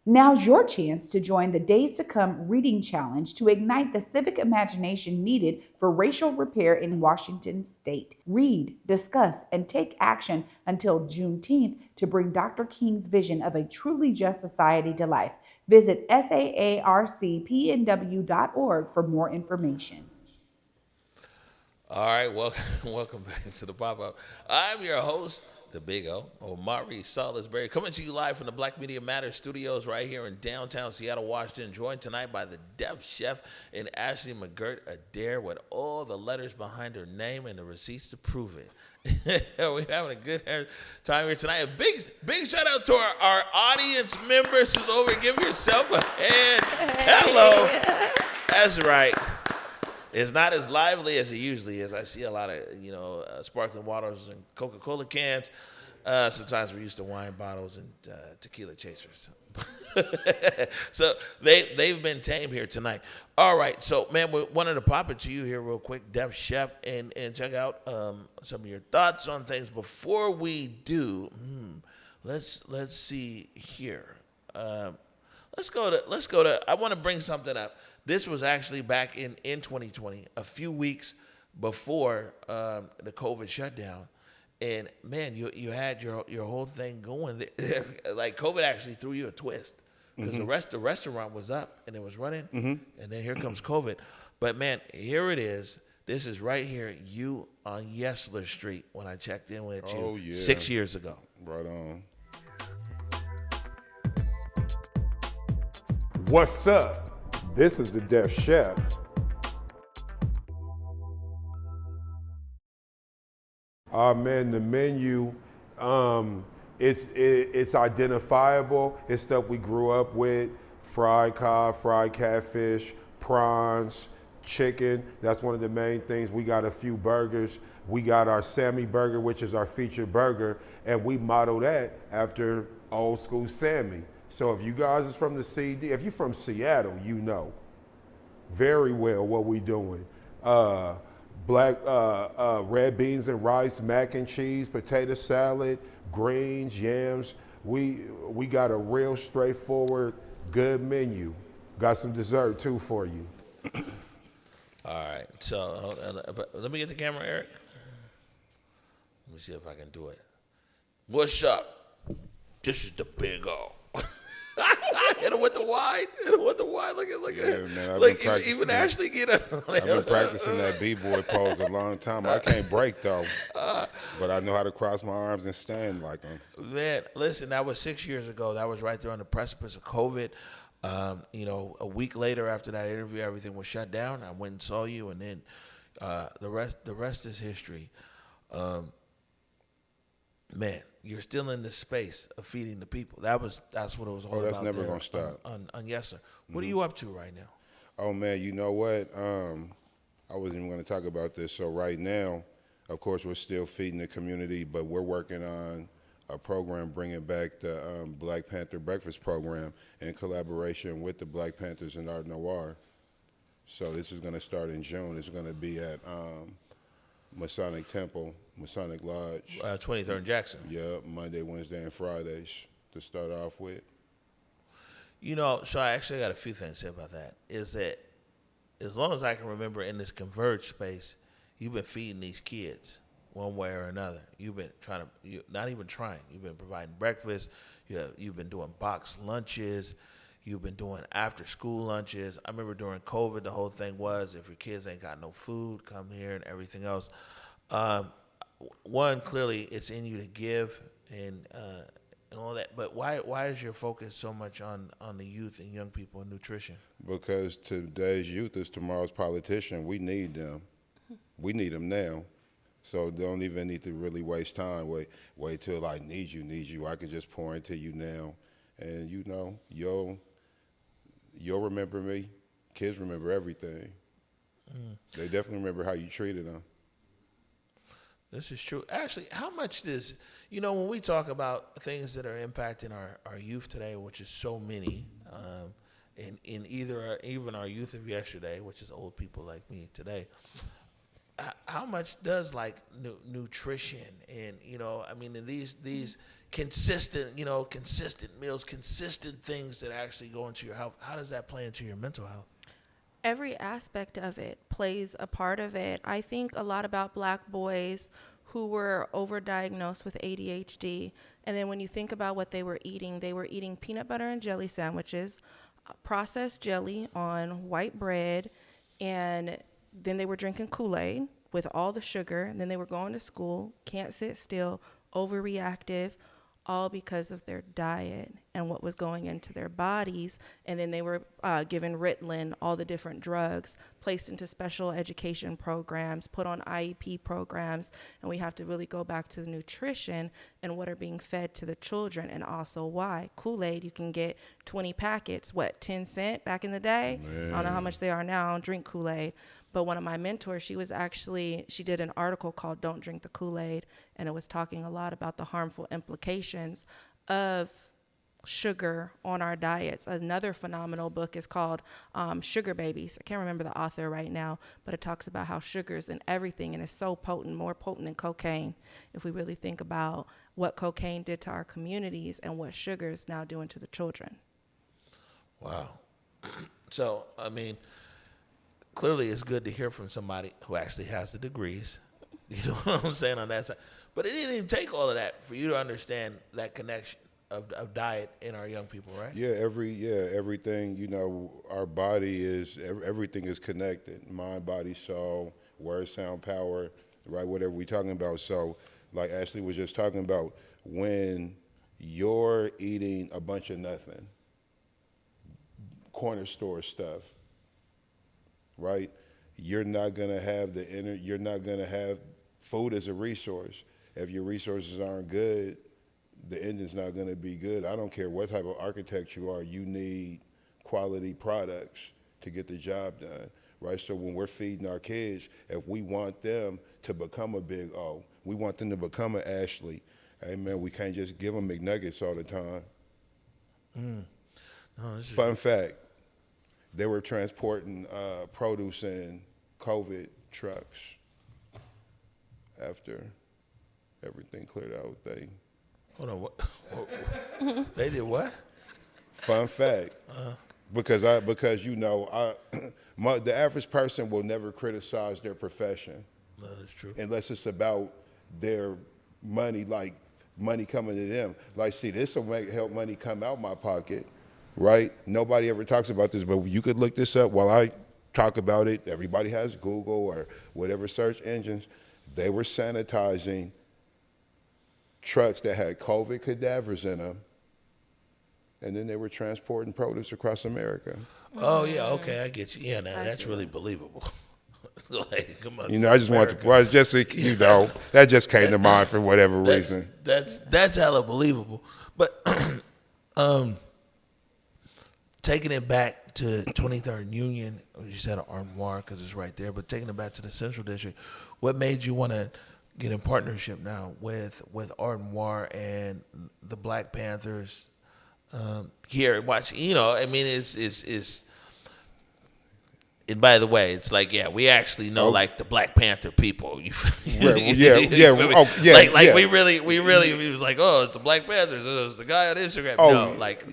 [SPEAKER 11] Now's your chance to join the Days to Come Reading Challenge to ignite the civic imagination needed for racial repair in Washington State. Read, discuss, and take action until Juneteenth to bring Dr. King's vision of a truly just society to life. Visit saarcpnw.org for more information.
[SPEAKER 1] All right, welcome back to the pop-up. I'm your host, the Big O, Omari Salisbury, coming to you live from the Black Media Matters studios right here in downtown Seattle, Washington, joined tonight by the deaf chef and Ashley McGirt-Adair with all the letters behind her name and the receipts to prove it. We're having a good time here tonight. A big shout out to our audience members who's over. Give yourself a hand. Hello. That's right. It's not as lively as it usually is. I see a lot of, sparkling waters and Coca-Cola cans. Sometimes we're used to wine bottles and tequila chasers. So they've been tame here tonight. All right, so man, we wanted to pop it to you here real quick, Deaf Chef, and check out some of your thoughts on things. Before we do, let's see here. Let's go to. I want to bring something up. This was actually back in 2020, a few weeks before the COVID shutdown. And man, you had your whole thing going there. Like COVID actually threw you a twist because the restaurant was up and it was running, and then here comes COVID. But man, here it is. This is right here, you on Yesler Street when I checked in with you 6 years ago.
[SPEAKER 2] Right on.
[SPEAKER 12] What's up? This is the Deaf Chef. Man, the menu, it's identifiable. It's stuff we grew up with: fried cod, fried catfish, prawns, chicken. That's one of the main things. We got a few burgers. We got our Sammy burger, which is our featured burger, and we model that after old school Sammy. So if you guys is from the CD, if you're from Seattle, you know very well what we doing. Red beans and rice, mac and cheese, potato salad, greens, yams. We got a real straightforward, good menu. Got some dessert too for you.
[SPEAKER 1] All right, so let me get the camera, Eric. Let me see if I can do it. What's up? This is the Big O. Hit him with the wide. Look at
[SPEAKER 2] man,
[SPEAKER 1] look, even Ashley get up.
[SPEAKER 2] I've been practicing that B-boy pose a long time. I can't break though, but I know how to cross my arms and stand like them.
[SPEAKER 1] Man, listen, that was 6 years ago. That was right there on the precipice of COVID. A week later after that interview, everything was shut down. I went and saw you, and then the rest is history. Man, you're still in this space of feeding the people. That's what it was all about.
[SPEAKER 2] Oh, that's never gonna stop.
[SPEAKER 1] On Yes Sir. What are you up to right now?
[SPEAKER 2] Oh man, you know what? I wasn't even going to talk about this. So right now, of course, we're still feeding the community, but we're working on a program bringing back the Black Panther Breakfast Program in collaboration with the Black Panthers and Art Noir. So this is going to start in June. It's going to be at Masonic Temple, Masonic Lodge.
[SPEAKER 1] 23rd Jackson.
[SPEAKER 2] Yeah, Monday, Wednesday, and Fridays to start off with.
[SPEAKER 1] So I actually got a few things to say about that. Is that as long as I can remember in this Converge space, you've been feeding these kids one way or another. You've been not even trying. You've been providing breakfast. You've been doing boxed lunches. You've been doing after-school lunches. I remember during COVID, the whole thing was if your kids ain't got no food, come here and everything else. One, clearly, it's in you to give, and and all that. But why is your focus so much on the youth and young people and nutrition?
[SPEAKER 2] Because today's youth is tomorrow's politician. We need them. We need them now. So don't even need to really waste time. Wait till I need you. I can just pour into you now. And you know, you'll remember me. Kids remember everything. They definitely remember how you treated them.
[SPEAKER 1] This is true. Actually, how much does, when we talk about things that are impacting our youth today, which is so many, in even our youth of yesterday, which is old people like me today, how much does like nutrition and and these consistent meals, consistent things that actually go into your health, how does that play into your mental health?
[SPEAKER 3] Every aspect of it plays a part of it. I think a lot about Black boys who were overdiagnosed with ADHD, and then when you think about what they were eating peanut butter and jelly sandwiches, processed jelly on white bread, and then they were drinking Kool-Aid with all the sugar, and then they were going to school, can't sit still, overreactive, all because of their diet and what was going into their bodies. And then they were given Ritalin, all the different drugs, placed into special education programs, put on IEP programs. And we have to really go back to the nutrition and what are being fed to the children, and also why. Kool-Aid, you can get 20 packets, 10 cents back in the day? Man. I don't know how much they are now. I don't drink Kool-Aid. But one of my mentors, she did an article called Don't Drink the Kool-Aid, and it was talking a lot about the harmful implications of sugar on our diets. Another phenomenal book is called Sugar Babies. I can't remember the author right now, but it talks about how sugar's in everything, and it's so potent, more potent than cocaine, if we really think about what cocaine did to our communities and what sugar is now doing to the children.
[SPEAKER 1] Wow. So, clearly it's good to hear from somebody who actually has the degrees. You know what I'm saying on that side? But it didn't even take all of that for you to understand that connection of diet in our young people, right?
[SPEAKER 2] Yeah, everything, our body everything is connected. Mind, body, soul, word, sound, power, right? Whatever we're talking about. So like Ashley was just talking about, when you're eating a bunch of nothing, corner store stuff, right? You're not gonna have you're not gonna have food as a resource. If your resources aren't good, the engine's not gonna be good. I don't care what type of architect you are, you need quality products to get the job done, right? So when we're feeding our kids, if we want them to become a Big O, we want them to become an Ashley, hey man, we can't just give them McNuggets all the time. Fun fact, they were transporting produce in COVID trucks. After everything cleared out,
[SPEAKER 1] Hold on, what? They did what?
[SPEAKER 2] Fun fact, because the average person will never criticize their profession.
[SPEAKER 1] No, that's true.
[SPEAKER 2] Unless it's about their money, like money coming to them. Like, see, this will help money come out my pocket, right? Nobody ever talks about this, but you could look this up while I talk about it. Everybody has Google or whatever search engines. They were sanitizing trucks that had COVID cadavers in them, and then they were transporting produce across America.
[SPEAKER 1] Oh, yeah, okay, I get you. Yeah, now that's really believable. Like, come on,
[SPEAKER 2] I just want to, that just came to mind for whatever reason.
[SPEAKER 1] That's hella believable. But taking it back to 23rd Union, you said Armoire because it's right there, but taking it back to the Central District, what made you want to get in partnership now with Armoire and the Black Panthers here? Watch, it's. And by the way, it's like, yeah, we actually know like the Black Panther people. We was like, oh, it's the Black Panthers. It's the guy on Instagram.
[SPEAKER 2] Oh,
[SPEAKER 1] no, like,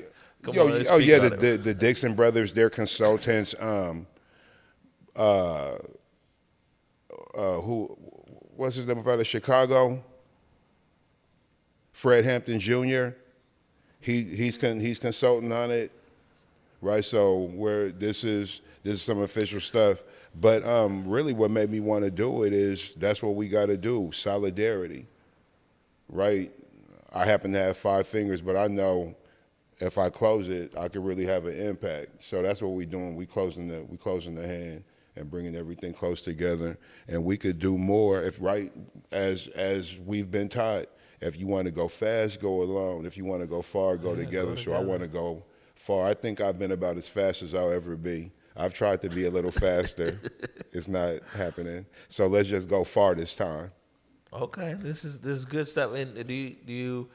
[SPEAKER 1] come
[SPEAKER 2] on,
[SPEAKER 1] the
[SPEAKER 2] Dixon brothers, their consultants. What's his name about in Chicago? Fred Hampton Jr. He's consulting on it, right? So this is some official stuff. But really, what made me want to do it is that's what we got to do: solidarity, right? I happen to have 5 fingers, but I know if I close it, I could really have an impact. So that's what we're doing. We closing the hand and bringing everything close together. And we could do more if as we've been taught. If you want to go fast, go alone. If you want to go far, go together. So I want to go far. I think I've been about as fast as I'll ever be. I've tried to be a little faster. It's not happening. So let's just go far this time.
[SPEAKER 1] Okay, this is good stuff. And do you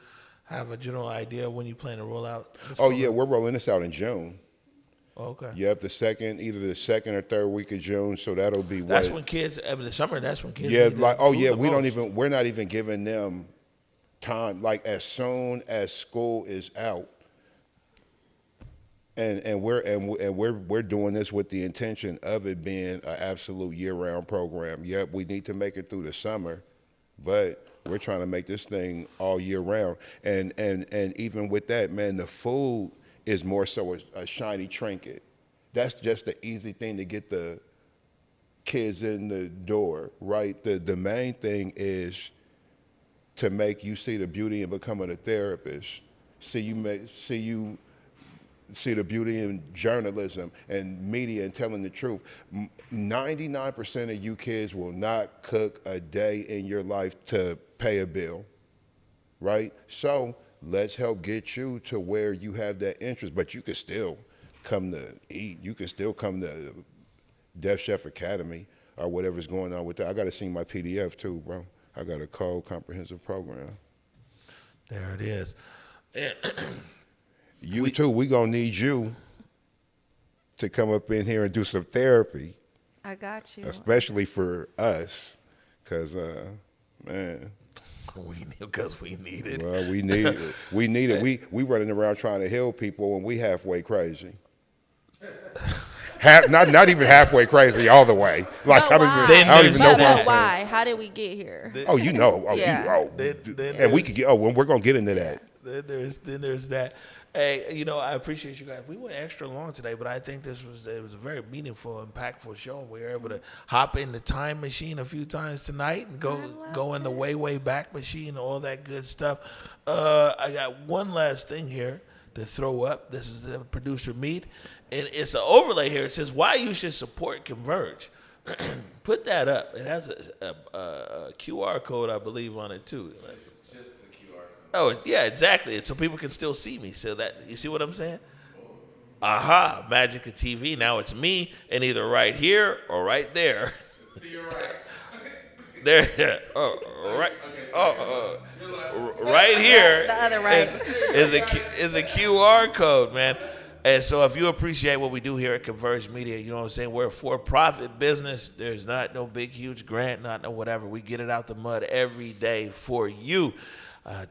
[SPEAKER 1] have a general idea of when you plan to roll out?
[SPEAKER 2] Oh yeah, we're rolling this out in June.
[SPEAKER 1] Okay.
[SPEAKER 2] Yep, either the second or third week of June. So that'll be
[SPEAKER 1] that's when kids. I mean, the summer. That's when kids.
[SPEAKER 2] Yeah, we're not even giving them time. Like as soon as school is out, and we're doing this with the intention of it being an absolute year-round program. Yep, we need to make it through the summer, but we're trying to make this thing all year round. And even with that, man, the food is more so a shiny trinket. That's just the easy thing to get the kids in the door, right? The main thing is to make you see the beauty in becoming a therapist. See the beauty in journalism and media and telling the truth. 99% of you kids will not cook a day in your life to pay a bill, right? So let's help get you to where you have that interest, but you could still come to eat. You could still come to Def Chef Academy or whatever's going on with that. I got to see my PDF too, bro. I got a code comprehensive program.
[SPEAKER 1] There it is.
[SPEAKER 2] You too, we gonna need you to come up in here and do some therapy.
[SPEAKER 3] I got you.
[SPEAKER 2] Especially for us, because, man.
[SPEAKER 1] Because we need it.
[SPEAKER 2] Well, we need it. We need it. We running around trying to heal people and we halfway crazy. Not even halfway crazy all the way. Like I don't even know why.
[SPEAKER 3] Why? How did we get here?
[SPEAKER 2] Oh, you know. Oh,
[SPEAKER 3] yeah.
[SPEAKER 2] And we could get. Oh, we're gonna get into that.
[SPEAKER 1] Then there's that. Hey, I appreciate you guys. We went extra long today, but I think it was a very meaningful, impactful show. We were able to hop in the time machine a few times tonight and go in the way back machine, all that good stuff. I got one last thing here to throw up. This is the producer Mead, and it's an overlay here. It says why you should support Converge. Put that up. It has a QR code, I believe, on it too. Oh, yeah, exactly. So people can still see me. So that, you see what I'm saying? Aha, magic of TV. Now it's me and either right here or right there. To your right. There. Oh, right. Right here.
[SPEAKER 3] The other right.
[SPEAKER 1] Is a QR code, man. And so if you appreciate what we do here at Converge Media, you know what I'm saying? We're a for-profit business. There's not no big, huge grant, not no whatever. We get it out the mud every day for you.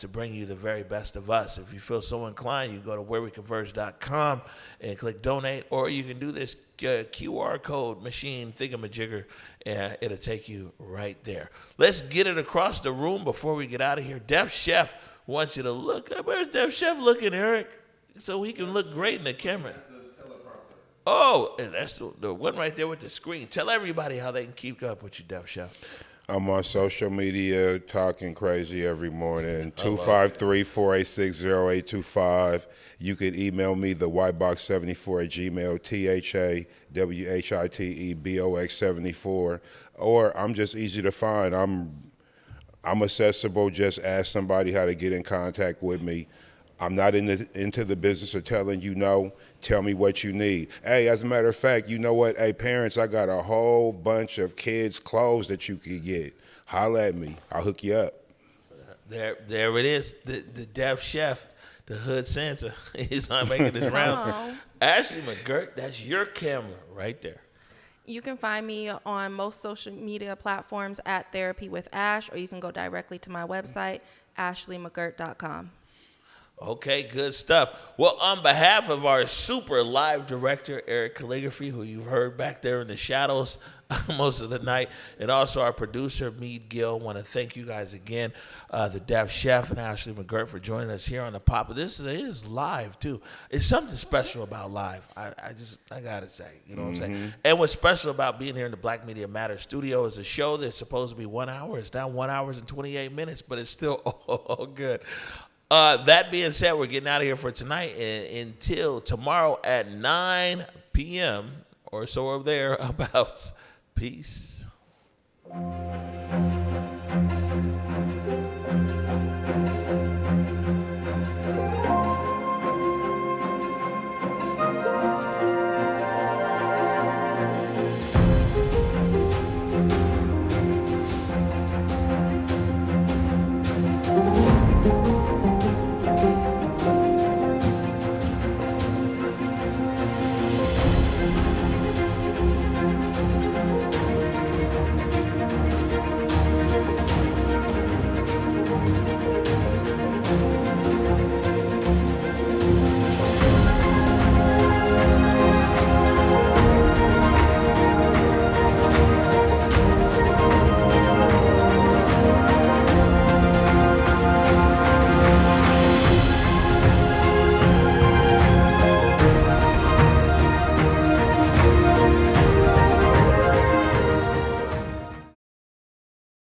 [SPEAKER 1] To bring you the very best of us. If you feel so inclined, you go to whereweconverge.com and click donate, or you can do this QR code machine thingamajigger, and it'll take you right there. Let's get it across the room before we get out of here. Def Chef wants you to look. Where's Def Chef looking, Eric? So he can look great in the camera. Oh, and that's the one right there with the screen. Tell everybody how they can keep up with you, Def Chef.
[SPEAKER 2] I'm on social media talking crazy every morning. 253-486-0825. You can email me the whitebox74 at gmail, THAWHITEBOX74. Or I'm just easy to find. I'm accessible. Just ask somebody how to get in contact with me. I'm not into the business of telling you no. Tell me what you need. Hey, as a matter of fact, you know what? Hey, parents, I got a whole bunch of kids' clothes that you could get. Holla at me. I'll hook you up.
[SPEAKER 1] There it is. The Def Chef, the Hood Santa. He's not making his rounds. Ashley McGirt, that's your camera right there.
[SPEAKER 3] You can find me on most social media platforms at Therapy with Ash, or you can go directly to my website, ashleymcgirt.com.
[SPEAKER 1] Okay, good stuff. Well, on behalf of our super live director, Eric Calligraphy, who you've heard back there in the shadows most of the night, and also our producer, Mead Gill, want to thank you guys again, the Def Chef and Ashley McGirt for joining us here on the Pop. It is live, too. It's something special about live. I got to say, you know what I'm saying? And what's special about being here in the Black Media Matters studio is a show that's supposed to be 1 hour. It's now 1 hour and 28 minutes, but it's still all good. That being said, we're getting out of here for tonight, and until tomorrow at 9 p.m. or so or thereabouts. Peace.